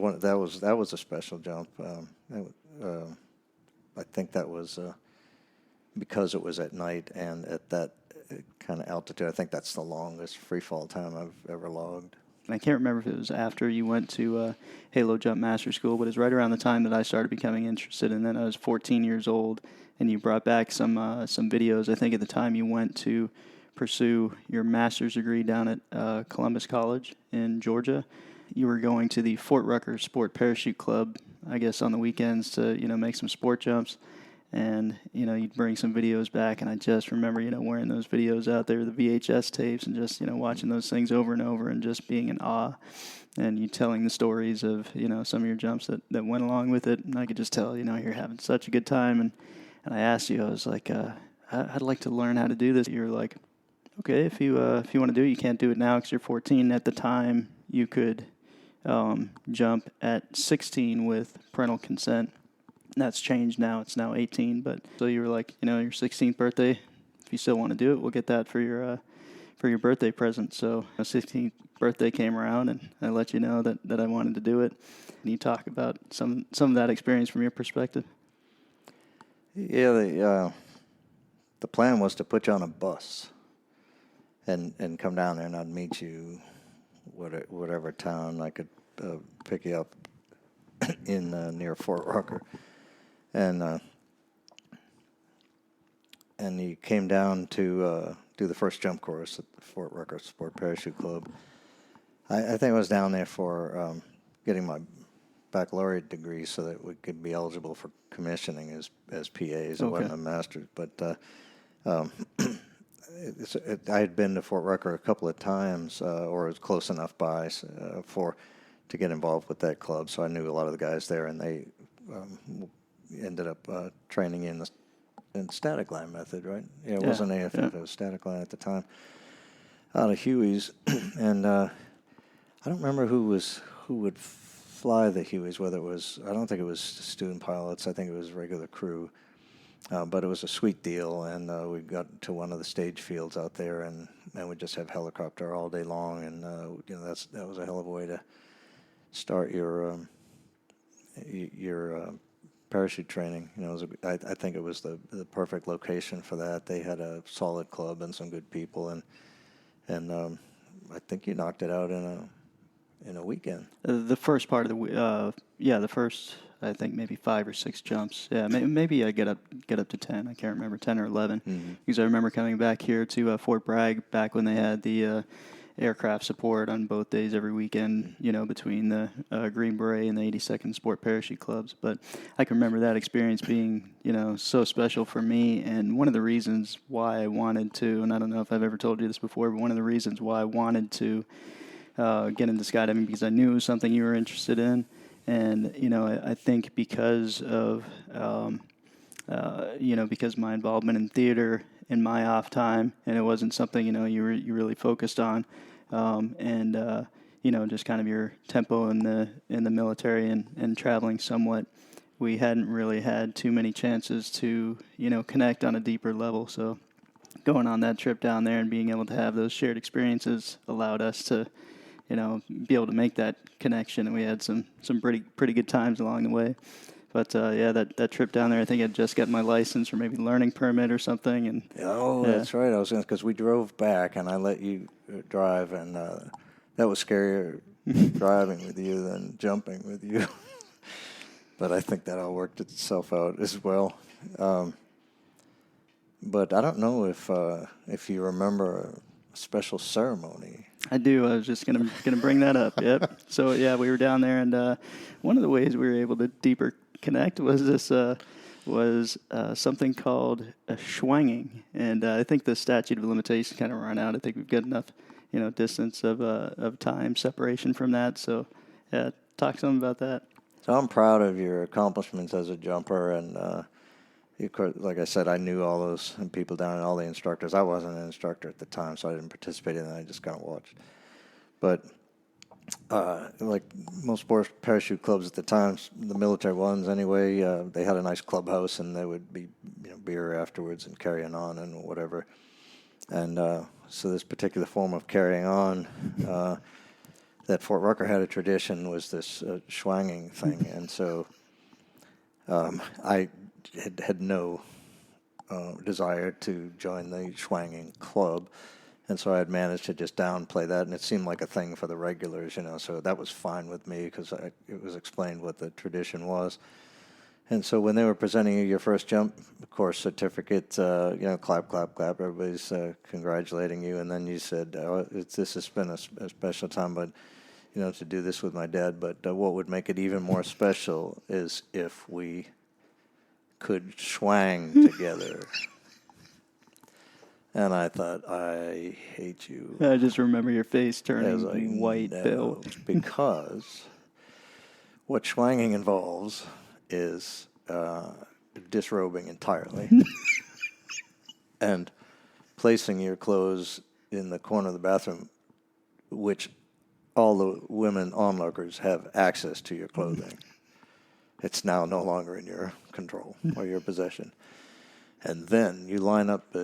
that was a special jump. I think that was because it was at night and at that kind of altitude. I think that's the longest free fall time I've ever logged. I can't remember if it was after you went to Halo Jump Master School, but it was right around the time that I started becoming interested. And then I was 14 years old, and you brought back some videos. I think at the time you went to pursue your master's degree down at Columbus College in Georgia. You were going to the Fort Rucker Sport Parachute Club, I guess, on the weekends to, make some sport jumps. And, you'd bring some videos back, and I just remember, wearing those videos out there, the VHS tapes, and just, watching those things over and over and just being in awe. And you telling the stories of, some of your jumps that went along with it. And I could just tell, you're having such a good time. And I asked you, I was like, I'd like to learn how to do this. You're like, okay, if you want to do it, you can't do it now because you're 14. At the time, you could jump at 16 with parental consent. That's changed now. It's now 18. But so you were like, your 16th birthday. If you still want to do it, we'll get that for your birthday present. So my 16th birthday came around, and I let you know that I wanted to do it. Can you talk about some of that experience from your perspective? Yeah, the plan was to put you on a bus and come down there, and I'd meet you whatever town I could pick you up in near Fort Rucker. And he came down to do the first jump course at the Fort Rucker Sport Parachute Club. I think I was down there for getting my baccalaureate degree so that we could be eligible for commissioning as PAs. It wasn't a master's. But I had been to Fort Rucker a couple of times, or was close enough by to get involved with that club. So I knew a lot of the guys there, and they ended up training in static line method, right? Yeah, it wasn't AFF, it was static line at the time, out of Huey's. And I don't remember who would fly the Hueys, whether it was, I don't think it was student pilots, I think it was regular crew. But it was a sweet deal, and we got to one of the stage fields out there, and we just have helicopter all day long, and that was a hell of a way to start your parachute training. I think it was the perfect location for that. They had a solid club and some good people, and I think you knocked it out in a weekend. The first part of the first, I think maybe 5 or 6 jumps. Yeah, maybe I get up to 10. I can't remember, 10 or 11. Mm-hmm. Because I remember coming back here to Fort Bragg back when they had the aircraft support on both days every weekend, between the Green Beret and the 82nd Sport Parachute Clubs. But I can remember that experience being, so special for me. And one of the reasons why I wanted to, and I don't know if I've ever told you this before, but one of the reasons why I wanted to get into skydiving, because I knew it was something you were interested in. And, I think because of, because my involvement in theater in my off time, and it wasn't something, you really focused on, just kind of your tempo in the military and traveling somewhat, we hadn't really had too many chances to, connect on a deeper level. So going on that trip down there and being able to have those shared experiences allowed us to, be able to make that connection, and we had some pretty good times along the way. But that trip down there, I think I'd just got my license or maybe learning permit or something. And that's right. I was because we drove back, and I let you drive, and that was scarier driving with you than jumping with you. But I think that all worked itself out as well. But I don't know if you remember a special ceremony. I do. I was just gonna bring that up. Yep. So we were down there, and one of the ways we were able to deeper connect was this something called a schwanging, and I think the statute of limitations kind of run out. I think we've got enough distance of time separation from that. So talk some about that. So I'm proud of your accomplishments as a jumper, and like I said, I knew all those people down and all the instructors. I wasn't an instructor at the time, so I didn't participate in that. I just kind of watched. But like most sports parachute clubs at the time, the military ones anyway, they had a nice clubhouse, and there would be beer afterwards and carrying on and whatever. And so this particular form of carrying on that Fort Rucker had a tradition was this schwanging thing. And so I had no desire to join the schwanging club, and so I had managed to just downplay that, and it seemed like a thing for the regulars, so that was fine with me because it was explained what the tradition was. And so when they were presenting you your first jump course certificate, clap, clap, clap, everybody's congratulating you, and then you said, this has been a special time, but to do this with my dad, but what would make it even more special is if we could schwang together. And I thought, I hate you. I just remember your face turning white, Bill. Because what schwanging involves is disrobing entirely and placing your clothes in the corner of the bathroom, which all the women onlookers have access to your clothing. It's now no longer in your control or your possession. And then you line up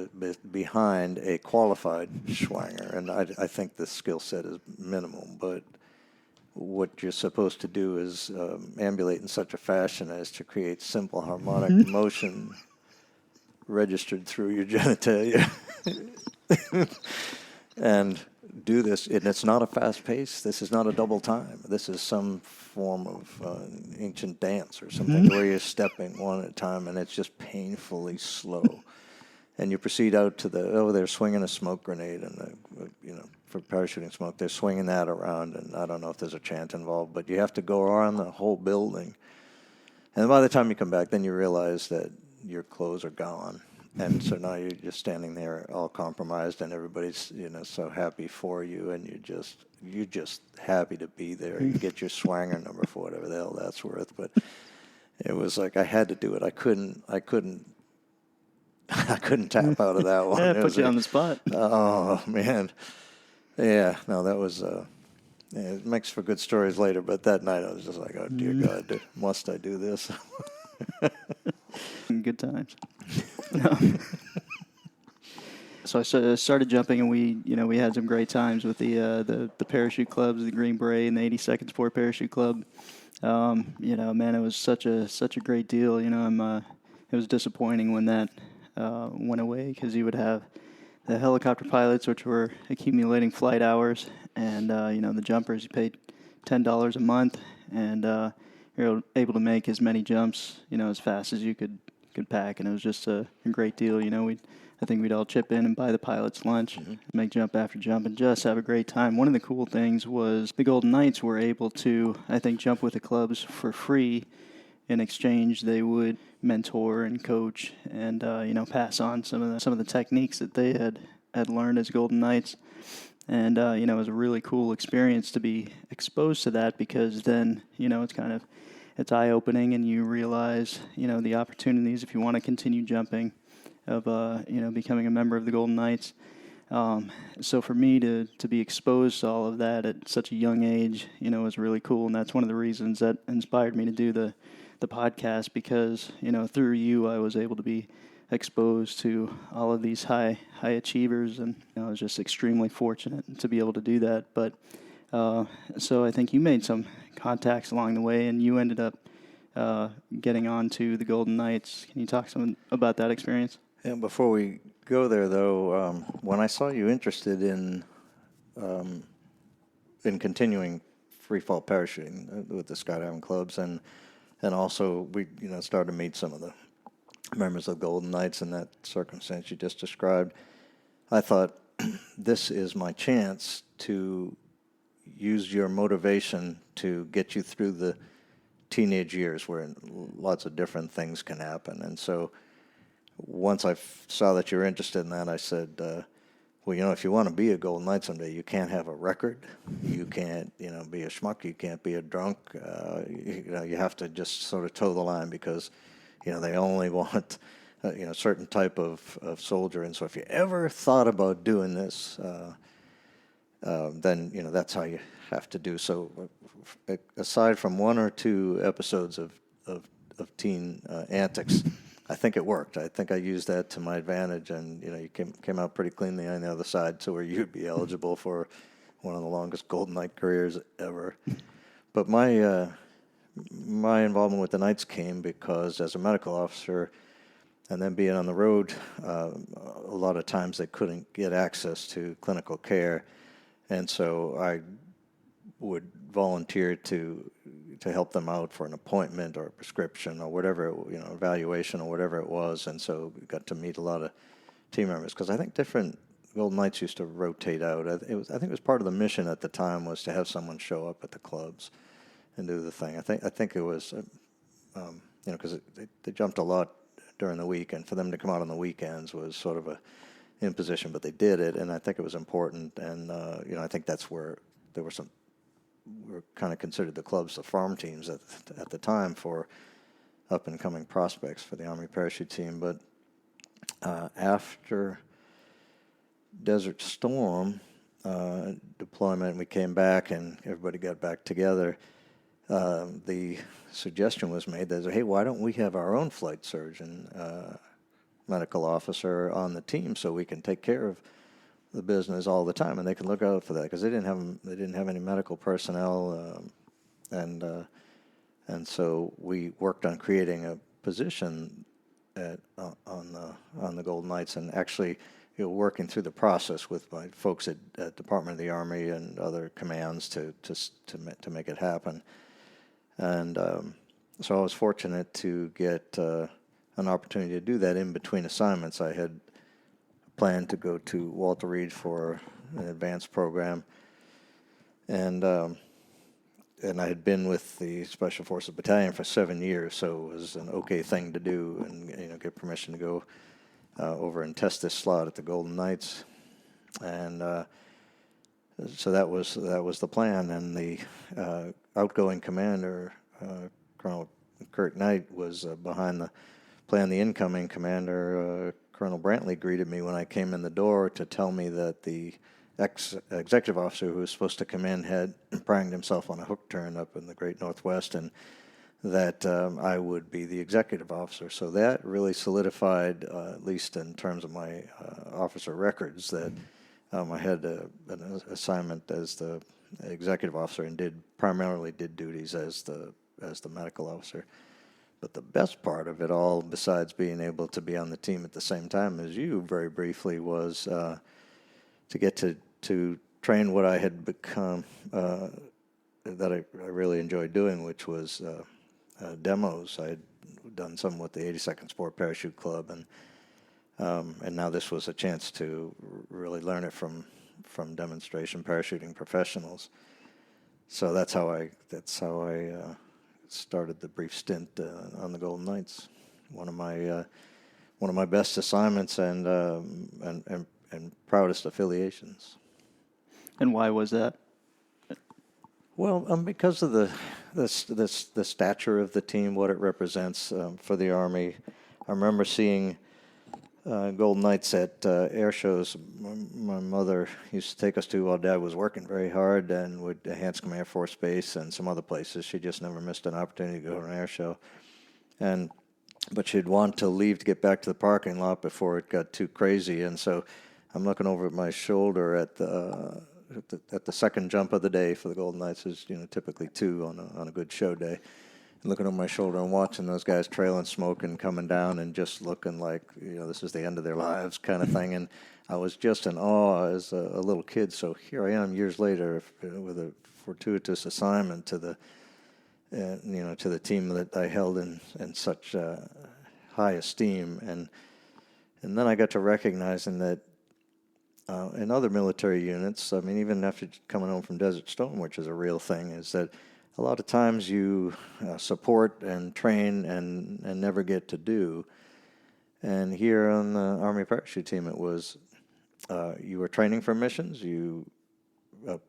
behind a qualified schwanger. And I think the skill set is minimal, but what you're supposed to do is ambulate in such a fashion as to create simple harmonic motion registered through your genitalia. And do this, and it's not a fast pace. This is not a double time. This is some form of ancient dance or something where you're stepping one at a time, and it's just painfully slow. And you proceed out to they're swinging a smoke grenade, and for parachuting smoke, they're swinging that around, and I don't know if there's a chant involved, but you have to go around the whole building. And by the time you come back, then you realize that your clothes are gone. And so now you're just standing there all compromised, and everybody's so happy for you, and you're just happy to be there. You get your swanger number for whatever the hell that's worth. But it was like I had to do it. I couldn't tap out of that one. Yeah, put you on the spot. Oh man, yeah. No, that was. It makes for good stories later, but that night I was just like, oh dear God, must I do this? Good times. So I started jumping, and we had some great times with the parachute clubs, the Green Beret and the 82nd Sport Parachute Club. Man, it was such a great deal. It was disappointing when that went away, because you would have the helicopter pilots, which were accumulating flight hours, and the jumpers, you paid $10 a month, and you're able to make as many jumps as fast as you could pack, and it was just a great deal. I think we'd all chip in and buy the pilot's lunch, make jump after jump, and just have a great time. One of the cool things was the Golden Knights were able to, I think, jump with the clubs for free. In exchange, they would mentor and coach and pass on some of the techniques that they had learned as Golden Knights. And it was a really cool experience to be exposed to that, because then it's eye-opening, and you realize the opportunities if you want to continue jumping of becoming a member of the Golden Knights. So for me to be exposed to all of that at such a young age, was really cool, and that's one of the reasons that inspired me to do the podcast, because through you I was able to be exposed to all of these high achievers, and I was just extremely fortunate to be able to do that. But so I think you made some contacts along the way, and you ended up getting on to the Golden Knights. Can you talk some about that experience? And before we go there, though, when I saw you interested in continuing free fall parachuting with the skydiving clubs, and also we started to meet some of the members of Golden Knights in that circumstance you just described, I thought, this is my chance to use your motivation to get you through the teenage years where lots of different things can happen. And so once I saw that you're interested in that, I said, well, if you want to be a Golden Knight someday, you can't have a record. You can't, be a schmuck. You can't be a drunk. You have to just sort of toe the line, because, they only want, certain type of soldier. And so if you ever thought about doing this, then, that's how you have to do. So aside from one or two episodes of teen antics, I think it worked. I think I used that to my advantage, and you came out pretty cleanly on the other side, to where you'd be eligible for one of the longest Golden Knight careers ever. But my involvement with the Knights came because, as a medical officer, and then being on the road, a lot of times they couldn't get access to clinical care, and so I would volunteer to help them out for an appointment or a prescription or whatever, evaluation or whatever it was. And so we got to meet a lot of team members, because I think different Golden Knights used to rotate out. I think it was part of the mission at the time, was to have someone show up at the clubs and do the thing. I think it was, because they jumped a lot during the week, and for them to come out on the weekends was sort of a imposition, but they did it, and I think it was important. And I think that's where there were some. We were kind of considered the clubs the farm teams at the time for up-and-coming prospects for the Army Parachute Team. But after Desert Storm deployment, we came back and everybody got back together. The suggestion was made that, hey, why don't we have our own flight surgeon, medical officer on the team, so we can take care of the business all the time, and they can look out for that, because they didn't have any medical personnel, and so we worked on creating a position on the Golden Knights, and actually working through the process with my folks at Department of the Army and other commands to make it happen. And so I was fortunate to get an opportunity to do that in between assignments. I had planned to go to Walter Reed for an advanced program, and I had been with the Special Forces Battalion for 7 years, so it was an okay thing to do, and get permission to go. over and test this slot at the Golden Knights, and so that was the plan. And the outgoing commander, Colonel Kurt Knight, was behind the plan. The incoming commander, Colonel Brantley, greeted me when I came in the door to tell me that the ex-executive officer who was supposed to come in had pranged himself on a hook turn up in the Great Northwest, and that I would be the executive officer. So that really solidified, at least in terms of my officer records, that I had an assignment as the executive officer and primarily did duties as the medical officer. But the best part of it all, besides being able to be on the team at the same time as you very briefly, was to get to train what I had become, that I really enjoyed doing, which was demos. I had done some with the 82nd Sport Parachute Club, and now this was a chance to really learn it from demonstration parachuting professionals. So that's how I started the brief stint on the Golden Knights. One of my best assignments and proudest affiliations. And why was that? Well, because of the stature of the team, what it represents for the Army. I remember seeing Golden Knights at air shows. My mother used to take us to while Dad was working very hard, and would Hanscom Air Force Base and some other places. She just never missed an opportunity to go to an air show. But she'd want to leave to get back to the parking lot before it got too crazy. And so I'm looking over at my shoulder at the second jump of the day for the Golden Knights. Is typically 2 on a good show day. And looking over my shoulder and watching those guys trailing smoke and coming down and just looking like this is the end of their lives kind of thing. And I was just in awe as a little kid. So here I am years later with a fortuitous assignment to the to the team that I held in such high esteem. And then I got to recognizing that in other military units, I mean, even after coming home from Desert Storm, which is a real thing, is that a lot of times you support and train and never get to do. And here on the Army Parachute Team, it was you were training for missions, you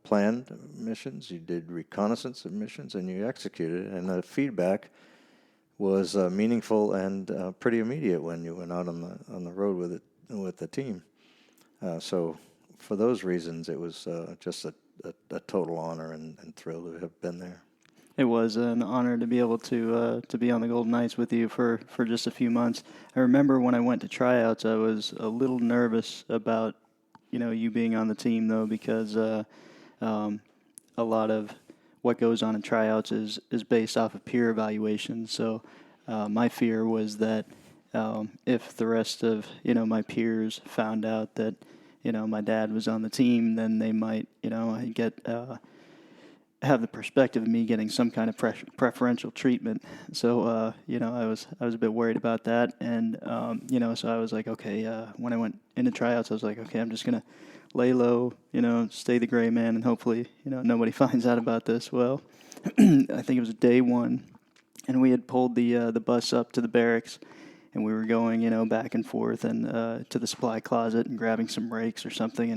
planned missions, you did reconnaissance of missions, and you executed it. And the feedback was meaningful and pretty immediate when you went out on the road with the team. So for those reasons, it was just a total honor and thrill to have been there. It was an honor to be able to be on the Golden Knights with you for just a few months. I remember when I went to tryouts, I was a little nervous about you being on the team, though, because a lot of what goes on in tryouts is based off of peer evaluation. So my fear was that if the rest of my peers found out that my dad was on the team, then they might have the perspective of me getting some kind of preferential treatment. So I was a bit worried about that, and so I was like, okay, when I went into tryouts, I was like, okay, I'm just gonna lay low, stay the gray man, and hopefully nobody finds out about this. Well, I think it was day 1, and we had pulled the bus up to the barracks, and we were going back and forth and to the supply closet and grabbing some rakes or something,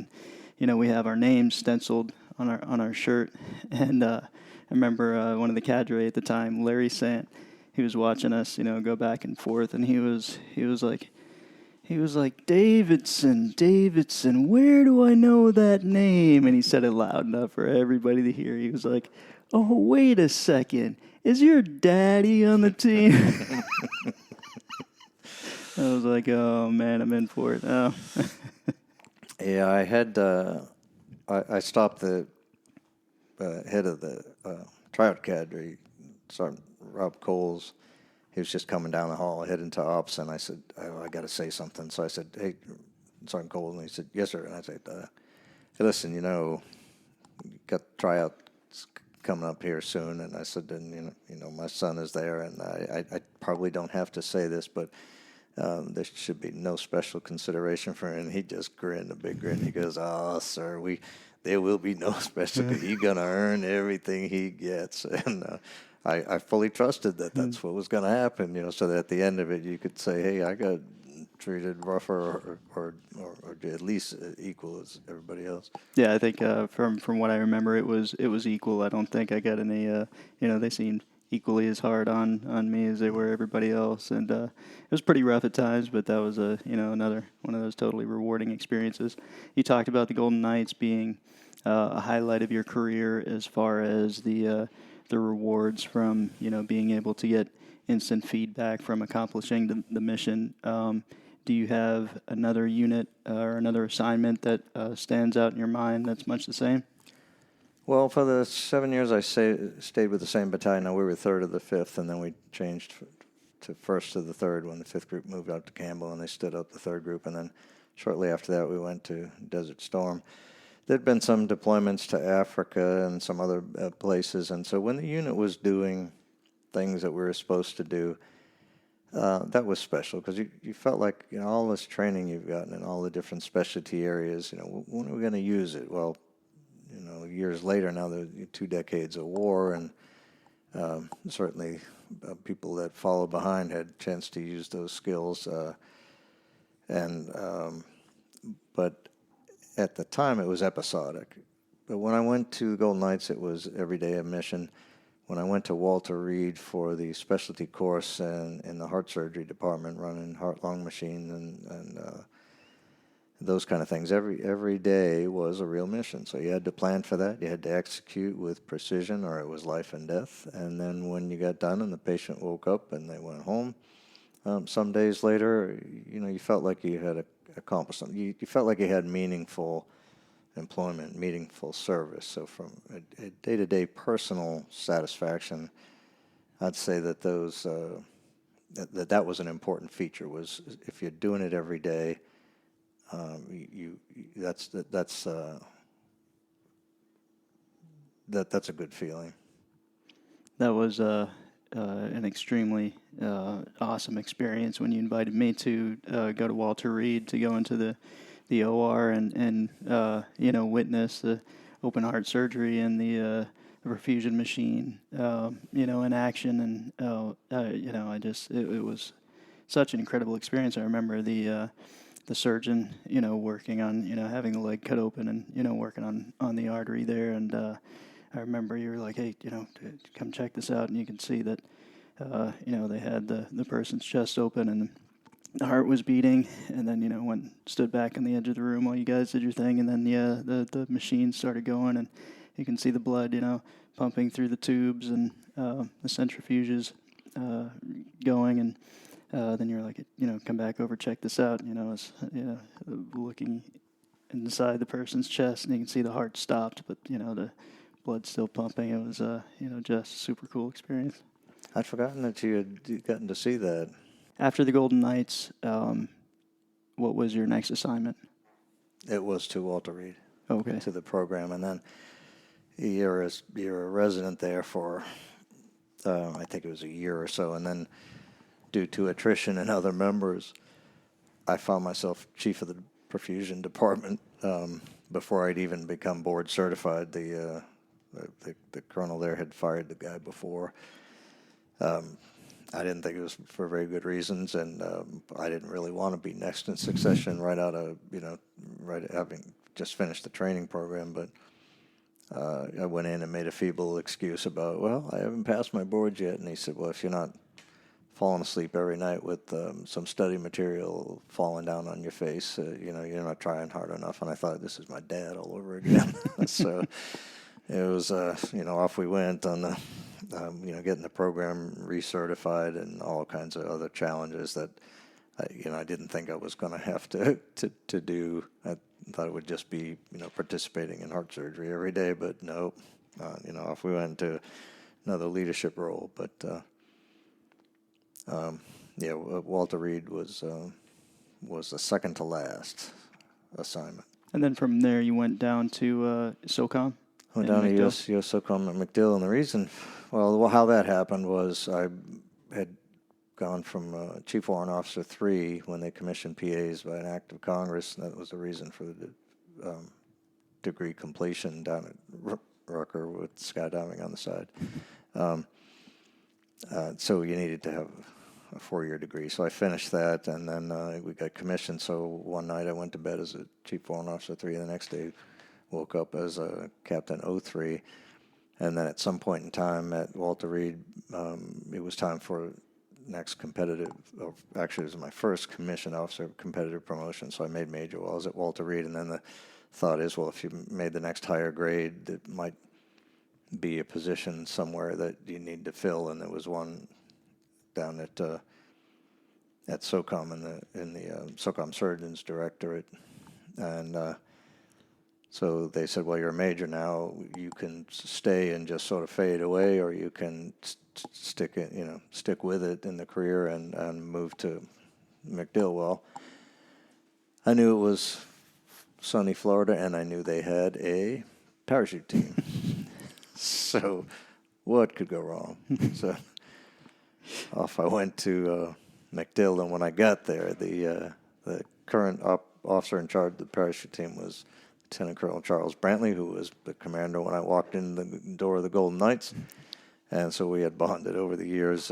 and we have our names stenciled on our shirt. And I remember one of the cadre at the time, Larry Sant, he was watching us go back and forth, and he was like Davidson, where do I know that name? And he said it loud enough for everybody to hear. He was like, oh, wait a second, is your daddy on the team? I was like, oh man, I'm in for it now. Yeah, I had I stopped the head of the tryout cadre, Sergeant Rob Coles. He was just coming down the hall, heading to ops, and I said, I got to say something. So I said, hey, Sergeant Coles, and he said, yes, sir. And I said, hey, listen, you got tryouts coming up here soon. And I said, and my son is there, and I probably don't have to say this, but there should be no special consideration for him. And he just grinned a big grin. He goes, oh, sir, there will be no special. He's going to earn everything he gets. And I fully trusted that that's what was going to happen, so that at the end of it you could say, hey, I got treated rougher or at least equal as everybody else? Yeah, I think from what I remember, it was equal. I don't think I got any. They seemed equally as hard on me as they were everybody else, and it was pretty rough at times. But that was another one of those totally rewarding experiences. You talked about the Golden Knights being a highlight of your career as far as the rewards from being able to get instant feedback from accomplishing the mission. Do you have another unit or another assignment that stands out in your mind that's much the same? Well, for the 7 years I stayed with the same battalion. Now, we were 3rd of the 5th, and then we changed to 1st of the 3rd when the 5th group moved out to Campbell, and they stood up the 3rd group. And then shortly after that, we went to Desert Storm. There'd been some deployments to Africa and some other places, and so when the unit was doing things that we were supposed to do, that was special because you felt like all this training you've gotten in all the different specialty areas. When are we going to use it? Well, years later, now the 2 decades of war, and certainly people that followed behind had a chance to use those skills. But at the time, it was episodic. But when I went to Golden Knights, it was every day a mission. When I went to Walter Reed for the specialty course in the heart surgery department, running heart-lung machine and those kind of things, every day was a real mission. So you had to plan for that. You had to execute with precision, or it was life and death. And then when you got done and the patient woke up and they went home, some days later, you felt like you had accomplished something. You felt like you had meaningful employment, meaningful service. So from a day-to-day personal satisfaction, I'd say that those that was an important feature. Was if you're doing it every day, that's a good feeling. That was an extremely awesome experience when you invited me to go to Walter Reed to go into the OR and witness the open heart surgery and the perfusion machine in action, and it was such an incredible experience. I remember the surgeon working on having the leg cut open and working on the artery there, and I remember you were like, hey, come check this out, and you can see that they had the person's chest open and the heart was beating, and then went stood back on the edge of the room while you guys did your thing, and then the machine started going, and you can see the blood pumping through the tubes and the centrifuges going, and then you're like, come back over, check this out. Looking inside the person's chest, and you can see the heart stopped, but the blood's still pumping. It was just a super cool experience. I'd forgotten that you had gotten to see that. After the Golden Knights, what was your next assignment? It was to Walter Reed. Okay. To the program, and then you're a resident there for I think it was a year or so, and then due to attrition and other members, I found myself chief of the perfusion department before I'd even become board certified. The colonel there had fired the guy before. I didn't think it was for very good reasons, and I didn't really want to be next in succession right out of, right having just finished the training program. But I went in and made a feeble excuse about, well, I haven't passed my boards yet. And he said, well, if you're not falling asleep every night with some study material falling down on your face, you're not trying hard enough. And I thought, this is my dad all over again. So it was, off we went on the, getting the program recertified and all kinds of other challenges that, I didn't think I was going to have to do. I thought it would just be, participating in heart surgery every day, but no, off we went to another leadership role. But, Walter Reed was the second to last assignment. And then from there, you went down to SOCOM? Went down to US SOCOM at MacDill, and the reason, how that happened was I had gone from Chief Warrant Officer 3 when they commissioned PAs by an act of Congress, and that was the reason for the degree completion down at Rucker with skydiving on the side. So you needed to have a 4-year degree. So I finished that, and then we got commissioned. So one night I went to bed as a Chief Warrant Officer 3, and the next day woke up as a Captain 03. And then at some point in time at Walter Reed, it was time for next competitive, or actually it was my first commissioned officer competitive promotion, so I made Major while I was at Walter Reed. And then the thought is, well, if you made the next higher grade, it might be a position somewhere that you need to fill, and there was one down at SOCOM in the SOCOM Surgeons Directorate, and so they said, well, you're a major now, you can stay and just sort of fade away, or you can stick with it in the career and move to MacDill. Well, I knew it was sunny Florida, and I knew they had a parachute team. So what could go wrong? So off I went to MacDill, and when I got there, the current officer in charge of the parachute team was Lieutenant Colonel Charles Brantley, who was the commander when I walked in the door of the Golden Knights. And so we had bonded over the years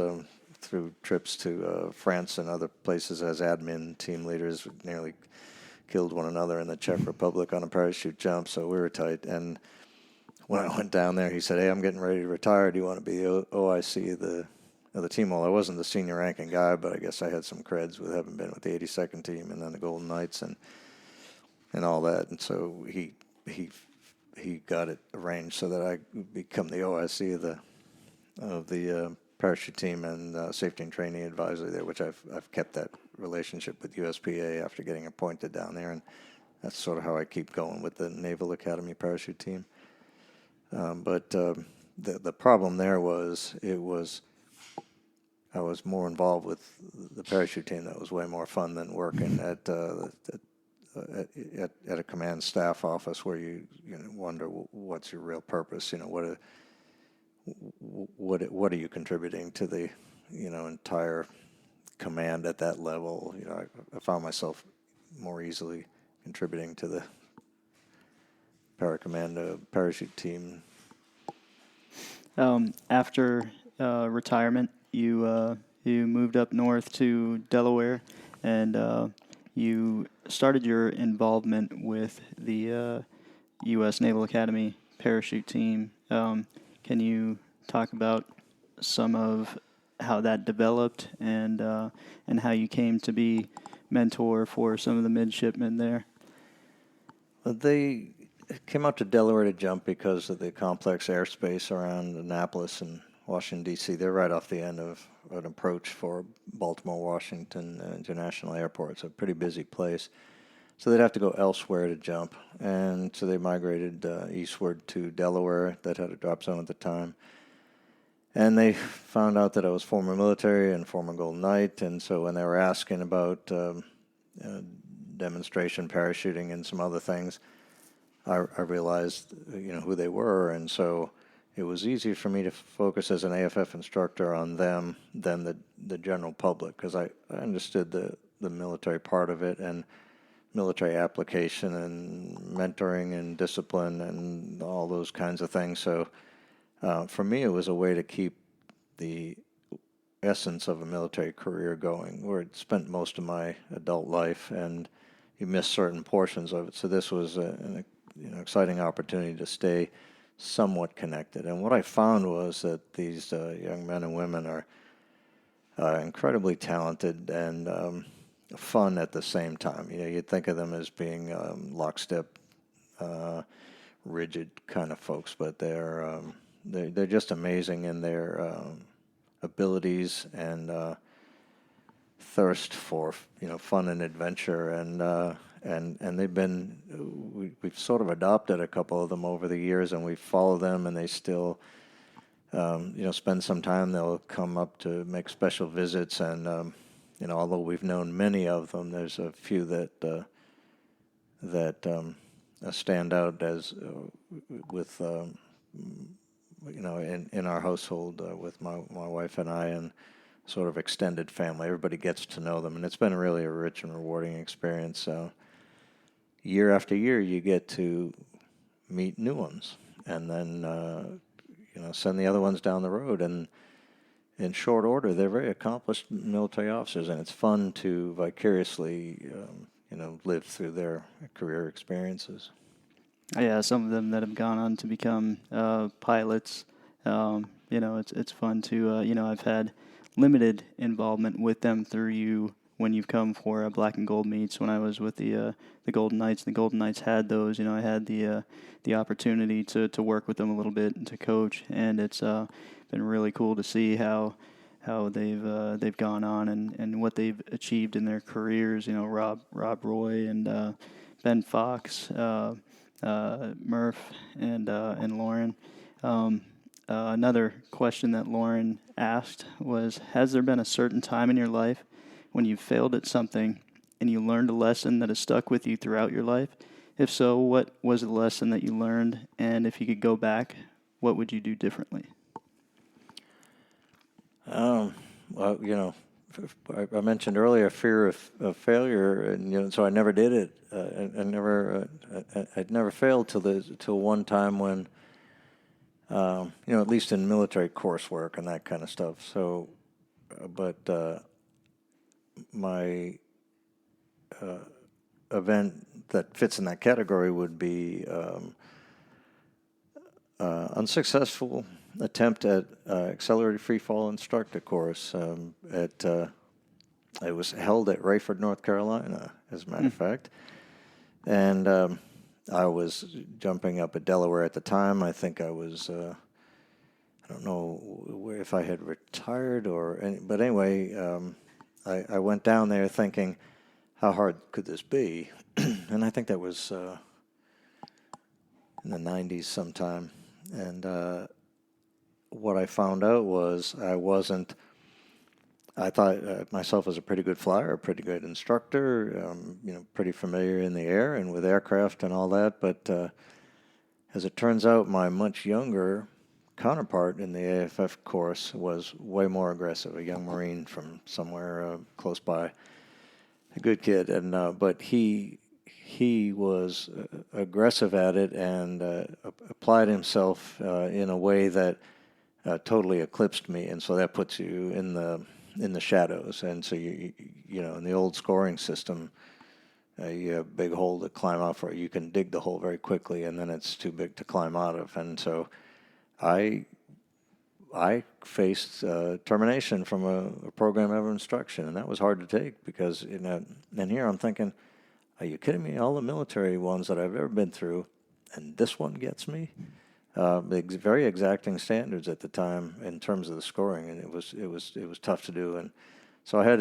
through trips to France and other places as admin team leaders. We nearly killed one another in the Czech Republic on a parachute jump, so we were tight. And when I went down there, he said, hey, I'm getting ready to retire. Do you want to be the OIC of the team? Well, I wasn't the senior ranking guy, but I guess I had some creds with having been with the 82nd team and then the Golden Knights and all that. And so he got it arranged so that I become the OIC of the parachute team and safety and training advisor there, which I've kept that relationship with USPA after getting appointed down there, and that's sort of how I keep going with the Naval Academy Parachute Team. But the problem there was I was more involved with the parachute team. That was way more fun than working at a command staff office where you wonder what's your real purpose. What are you contributing to the entire command at that level? I found myself more easily contributing to the Paracommando parachute team. After retirement, you moved up north to Delaware, and you started your involvement with the U.S. Naval Academy Parachute Team. Can you talk about some of how that developed and how you came to be mentor for some of the midshipmen there? They came out to Delaware to jump because of the complex airspace around Annapolis and Washington, D.C. They're right off the end of an approach for Baltimore, Washington International Airport. It's a pretty busy place. So they'd have to go elsewhere to jump. And so they migrated eastward to Delaware. That had a drop zone at the time. And they found out that I was former military and former Golden Knight. And so when they were asking about demonstration parachuting and some other things, I realized who they were. And so it was easier for me to focus as an AFF instructor on them than the general public, because I understood the military part of it and military application and mentoring and discipline and all those kinds of things. So for me, it was a way to keep the essence of a military career going, where I'd spent most of my adult life, and you miss certain portions of it. So this was an exciting opportunity to stay somewhat connected. And what I found was that these young men and women are incredibly talented and fun at the same time. You'd think of them as being lockstep, rigid kind of folks, but they're just amazing in their abilities and thirst for fun and adventure, and they've been we've sort of adopted a couple of them over the years, and we follow them, and they still spend some time. They'll come up to make special visits, and although we've known many of them, there's a few that stand out as with in our household with my wife and I, and sort of extended family. Everybody gets to know them, and it's been really a rich and rewarding experience. So year after year, you get to meet new ones, and then send the other ones down the road, and in short order. They're very accomplished military officers, and it's fun to vicariously, live through their career experiences. Yeah, some of them that have gone on to become pilots. It's fun to I've had limited involvement with them through when you've come for Black and Gold meets. When I was with the Golden Knights, the Golden Knights had those. I had the opportunity to work with them a little bit and to coach, and it's been really cool to see how they've gone on and what they've achieved in their careers. Rob Roy and Ben Fox, Murph, and Lauren. Another question that Lauren asked was, has there been a certain time in your life when you failed at something and you learned a lesson that has stuck with you throughout your life? If so, what was the lesson that you learned? And if you could go back, what would you do differently? Well, I mentioned earlier fear of failure, and so I never did it. I'd never failed till one time when, at least in military coursework and that kind of stuff. So, but my event that fits in that category would be unsuccessful attempt at accelerated free fall instructor course. It was held at Rayford, North Carolina, as a matter of fact, and I was jumping up at Delaware at the time. I think I was. I don't know if I had retired but anyway, I went down there thinking, how hard could this be? And I think that was in the 90s sometime. And what I found out was I thought myself as a pretty good flyer, a pretty good instructor, pretty familiar in the air and with aircraft and all that. But as it turns out, my much younger counterpart in the AFF course was way more aggressive, a young Marine from somewhere close by, a good kid. And but he was aggressive at it and applied himself in a way that totally eclipsed me, and so that puts you in the shadows. And so you in the old scoring system, you have a big hole to climb out for. You can dig the hole very quickly, and then it's too big to climb out of. And so I faced termination from a program of instruction, and that was hard to take because and here I'm thinking, are you kidding me? All the military ones that I've ever been through, and this one gets me. Very exacting standards at the time in terms of the scoring, and it was tough to do. And so I had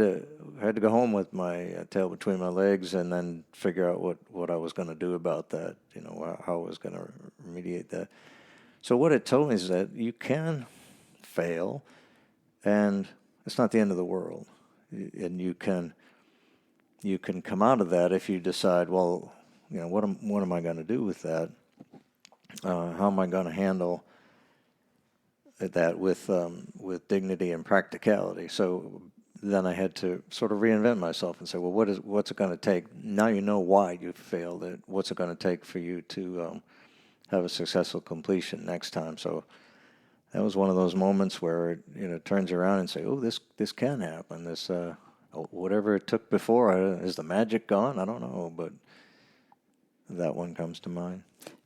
to go home with my tail between my legs and then figure out what I was going to do about that. How I was going to remediate that. So what it told me is that you can fail, and it's not the end of the world, and you can come out of that if you decide, well, what am I going to do with that? How am I going to handle that with dignity and practicality? So then I had to sort of reinvent myself and say, well, what's it going to take? Now you know why you failed it. What's it going to take for you to have a successful completion next time? So that was one of those moments where it turns around and say, oh, this can happen. This whatever it took before, is the magic gone? I don't know, but that one comes to mind.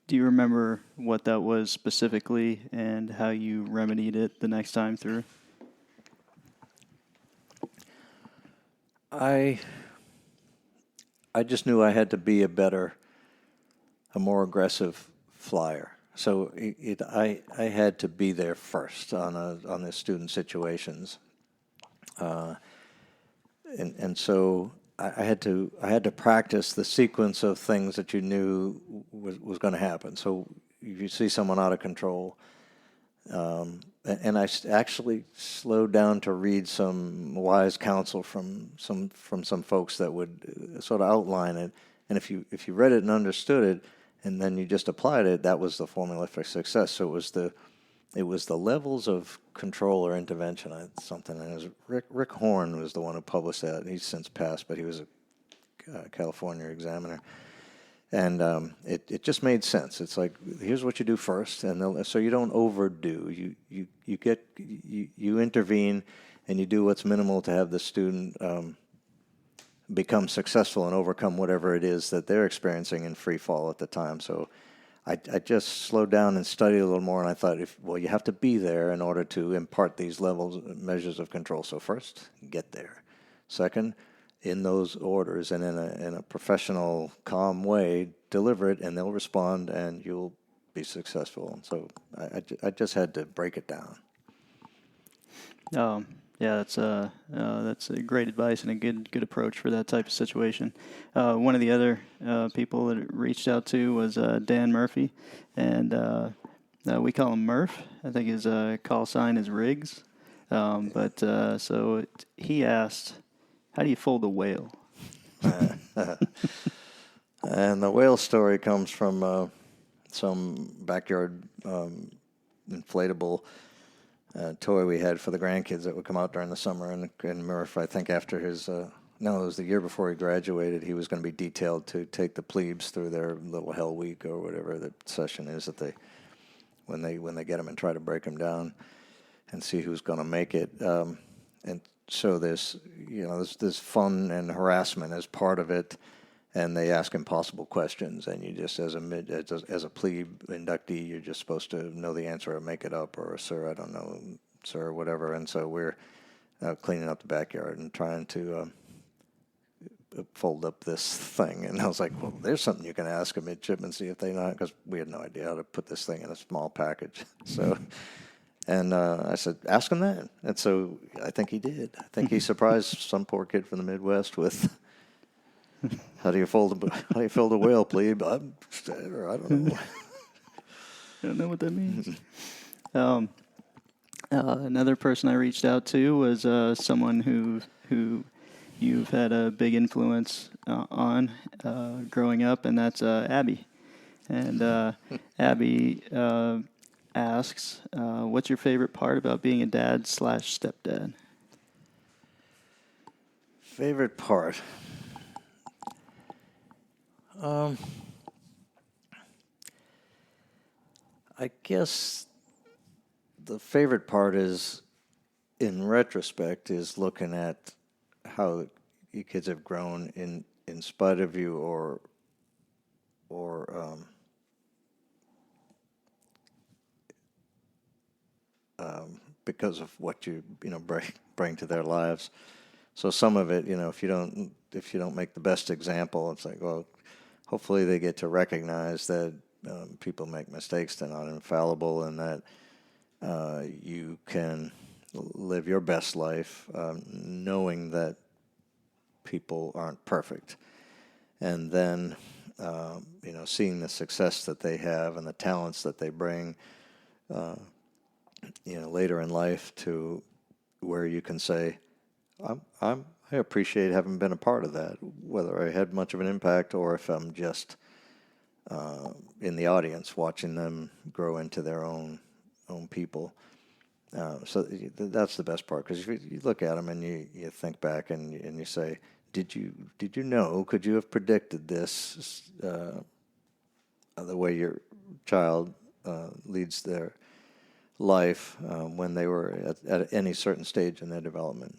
Do you remember what that was specifically and how you remedied it the next time through? I just knew I had to be a more aggressive flyer. So I had to be there first on the student situations, and so I had to practice the sequence of things that you knew was going to happen. So if you see someone out of control, and I actually slowed down to read some wise counsel from some folks that would sort of outline it. And if you read it and understood it, and then you just applied it, that was the formula for success. So it was the levels of control or intervention. Something. And it was Rick Horn was the one who published that. He's since passed, but he was a California examiner. And it just made sense. It's like, here's what you do first, and so you don't overdo. You intervene, and you do what's minimal to have the student become successful and overcome whatever it is that they're experiencing in free fall at the time. So I just slowed down and studied a little more, and I thought, you have to be there in order to impart these measures of control. So first, get there. Second, in those orders and in a professional, calm way, deliver it, and they'll respond, and you'll be successful. And so I just had to break it down. Yeah, that's a great advice and a good approach for that type of situation. One of the other people that it reached out to was Dan Murphy, and we call him Murph. I think his call sign is Riggs. He asked, "How do you fold a whale?" And the whale story comes from some backyard inflatable toy we had for the grandkids that would come out during the summer. And Murph, I think after it was the year before he graduated, he was going to be detailed to take the plebes through their little hell week or whatever the session is that when they get them and try to break them down and see who's going to make it. And so there's fun and harassment as part of it. And they ask impossible questions, and you just, as a plebe inductee, you're just supposed to know the answer or make it up, or sir, I don't know, sir, whatever. And so we're cleaning up the backyard and trying to fold up this thing. And I was like, well, there's something you can ask a midshipman, see if they know, because we had no idea how to put this thing in a small package. So, and I said, ask him that. And so I think he did. I think he surprised some poor kid from the Midwest with, How do you fold a whale, plebe? I don't know. I don't know what that means. Another person I reached out to was someone who you've had a big influence on growing up, and that's Abby. And Abby asks, "What's your favorite part about being a dad/stepdad?" Favorite part. I guess the favorite part is, in retrospect, is looking at how you kids have grown in spite of you or because of what you bring to their lives. So some of it, if you don't make the best example, it's like, well, hopefully they get to recognize that people make mistakes, they're not infallible, and that you can live your best life knowing that people aren't perfect. And then, seeing the success that they have and the talents that they bring, later in life to where you can say, I appreciate having been a part of that, whether I had much of an impact or if I'm just in the audience watching them grow into their own people. So that's the best part, because you look at them and you think back and you say, did you know? Could you have predicted this? The way your child leads their life when they were at any certain stage in their development.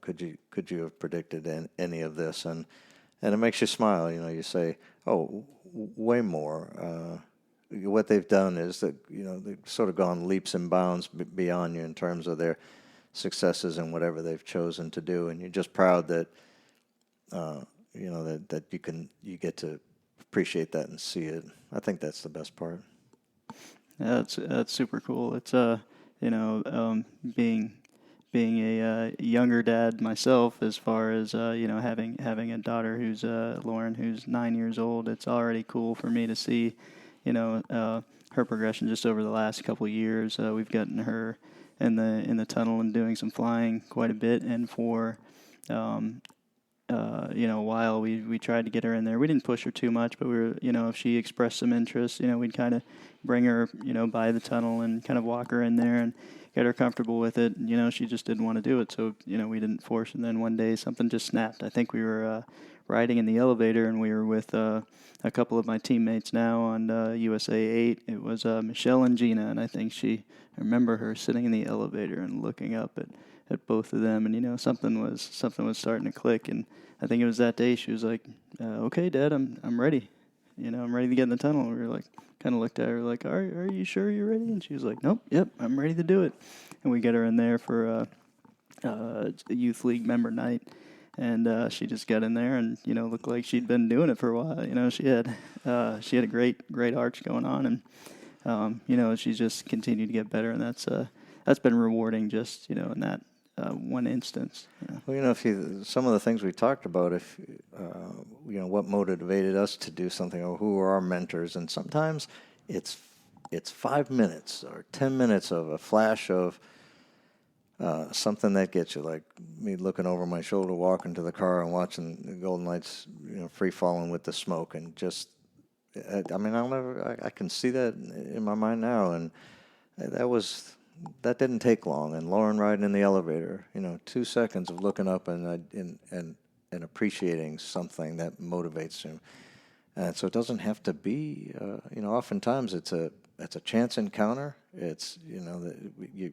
Could you have predicted any of this? And it makes you smile. You say, oh, way more. What they've done is that they've sort of gone leaps and bounds beyond you in terms of their successes and whatever they've chosen to do, and you're just proud that that you get to appreciate that and see it. I think that's the best part. Yeah, that's super cool. It's being a younger dad myself, as far as having a daughter who's Lauren, who's 9 years old. It's already cool for me to see her progression just over the last couple of years. We've gotten her in the tunnel and doing some flying quite a bit, and for a while we tried to get her in there. We didn't push her too much, but we were, if she expressed some interest, we'd kind of bring her, by the tunnel and kind of walk her in there and get her comfortable with it. She just didn't want to do it, so we didn't force. And then one day something just snapped. I think we were riding in the elevator, and we were with a couple of my teammates now on USA 8. It was Michelle and Gina, and I remember her sitting in the elevator and looking up at both of them, and something was starting to click, and I think it was that day she was like, "Okay, Dad, I'm ready. I'm ready to get in the tunnel." And we were like, kind of looked at her like, "Are you sure you're ready?" And she was like, "Nope, yep, I'm ready to do it." And we get her in there for a youth league member night, and she just got in there and looked like she'd been doing it for a while. She had a great arch going on, and she's just continued to get better, and that's been rewarding just in that one instance. Well, if some of the things we talked about, if what motivated us to do something, or who are our mentors, and sometimes it's 5 minutes or 10 minutes of a flash of something that gets you, like me looking over my shoulder, walking to the car and watching the Golden Lights, free falling with the smoke, and just, I can see that in my mind now, and that didn't take long. And Lauren riding in the elevator, 2 seconds of looking up and appreciating something that motivates him. And so it doesn't have to be, oftentimes it's a chance encounter. It's,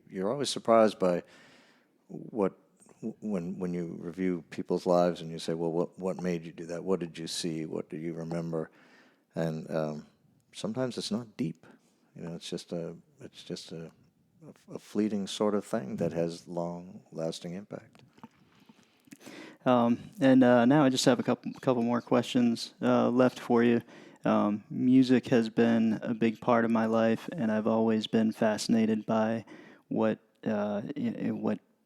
you're always surprised by when you review people's lives and you say, well, what made you do that? What did you see? What do you remember? And sometimes it's not deep. It's just a fleeting sort of thing that has long-lasting impact. And now I just have a couple more questions left for you. Music has been a big part of my life, and I've always been fascinated by what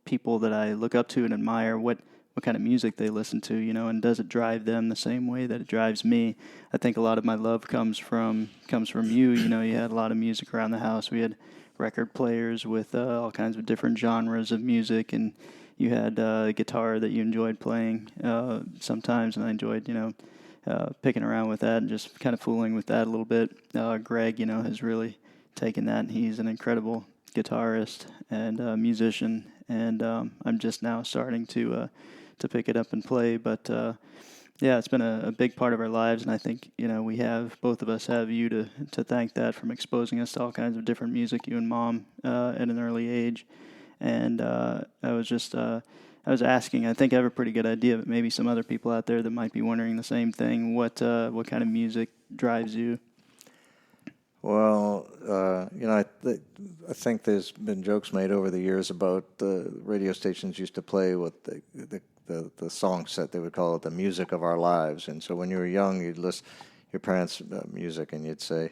people that I look up to and admire, what kind of music they listen to, and does it drive them the same way that it drives me? I think a lot of my love comes from you. You had a lot of music around the house. We had record players with all kinds of different genres of music, and you had a guitar that you enjoyed playing sometimes, and I enjoyed, picking around with that and just kind of fooling with that a little bit. Greg, has really taken that, and he's an incredible guitarist and musician, and I'm just now starting to pick it up and play, but yeah, it's been a big part of our lives, and I think, both of us have you to thank that from exposing us to all kinds of different music, you and Mom, at an early age. And I was asking, I think I have a pretty good idea, but maybe some other people out there that might be wondering the same thing. What kind of music drives you? Well, I think there's been jokes made over the years about the radio stations used to play what the song set, they would call it the music of our lives. And so when you were young, you'd listen your parents' music, and you'd say,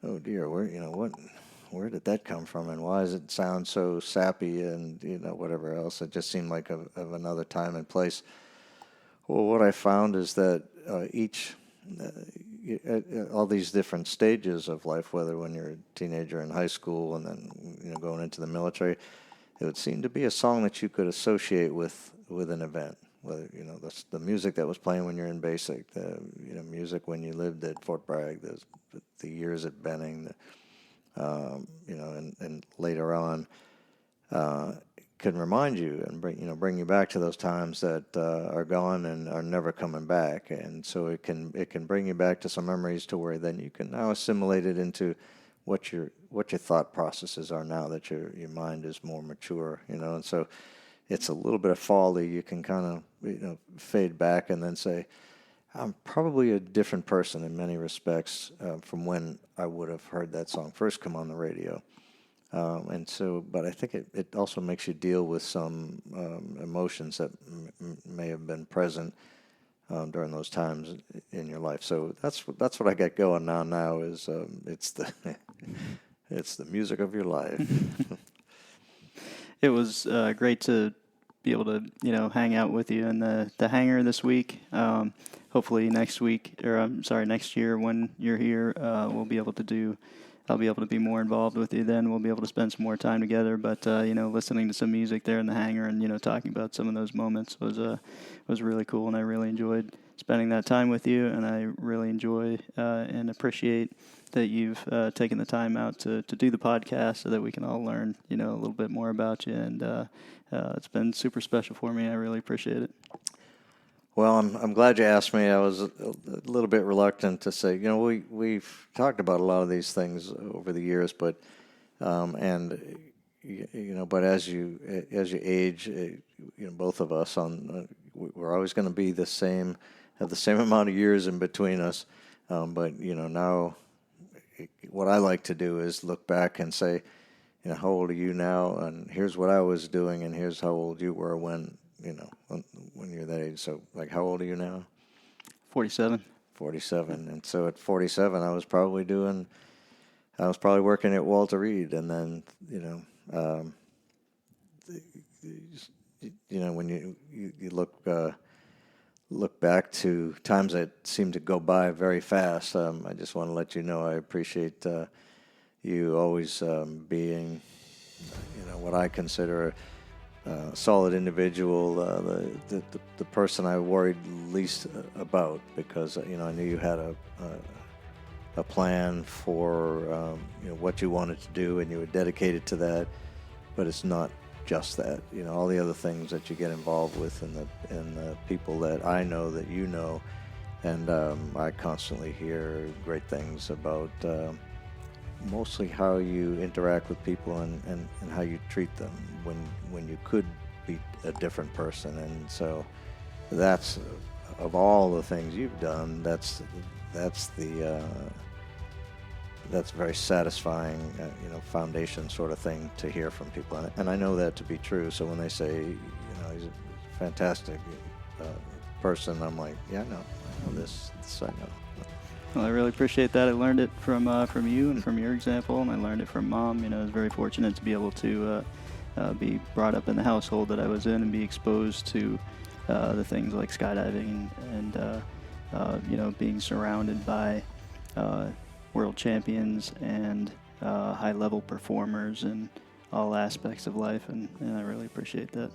"Oh dear, where did that come from, and why does it sound so sappy and whatever else?" It just seemed like of another time and place. Well, what I found is that all these different stages of life, whether when you're a teenager in high school and then going into the military, it would seem to be a song that you could associate with an event. Whether the music that was playing when you're in basic, the music when you lived at Fort Bragg, the years at Benning, and later on, can remind you and bring you back to those times that are gone and are never coming back. And so it can bring you back to some memories to where then you can now assimilate it into what your thought processes are now that your mind is more mature. And so it's a little bit of folly. You can kind of fade back and then say, I'm probably a different person in many respects from when I would have heard that song first come on the radio. But I think it also makes you deal with some emotions that may have been present during those times in your life. So that's what I got going now is it's the music of your life. It was great to be able to hang out with you in the hangar this week. Hopefully next year when you're here, I'll be able to be more involved with you then. We'll be able to spend some more time together. But, listening to some music there in the hangar and, talking about some of those moments was really cool. And I really enjoyed spending that time with you. And I really enjoy and appreciate that you've taken the time out to do the podcast so that we can all learn, a little bit more about you. And it's been super special for me. I really appreciate it. Well, I'm glad you asked me. I was a little bit reluctant to say, we've talked about a lot of these things over the years, but but as you age, both of us we're always going to be have the same amount of years in between us. But now, what I like to do is look back and say, how old are you now? And here's what I was doing, and here's how old you were when you're that age. So, like, how old are you now? 47. 47. And so at 47, I was probably working at Walter Reed, and then, when you look back to times that seem to go by very fast, I just want to let you know I appreciate you always being, what I consider a solid individual, the person I worried least about, because I knew you had a plan for what you wanted to do, and you were dedicated to that. But it's not just that. All the other things that you get involved with, and the people that I know that you know, and I constantly hear great things about mostly how you interact with people and how you treat them when you could be a different person. And so that's, of all the things you've done, that's very satisfying, foundation sort of thing to hear from people. And I know that to be true. So when they say, he's a fantastic person, I'm like, yeah, I know this I know. Well, I really appreciate that. I learned it from you and from your example, and I learned it from Mom. I was very fortunate to be able to be brought up in the household that I was in and be exposed to the things like skydiving and being surrounded by world champions and high-level performers in all aspects of life, and I really appreciate that.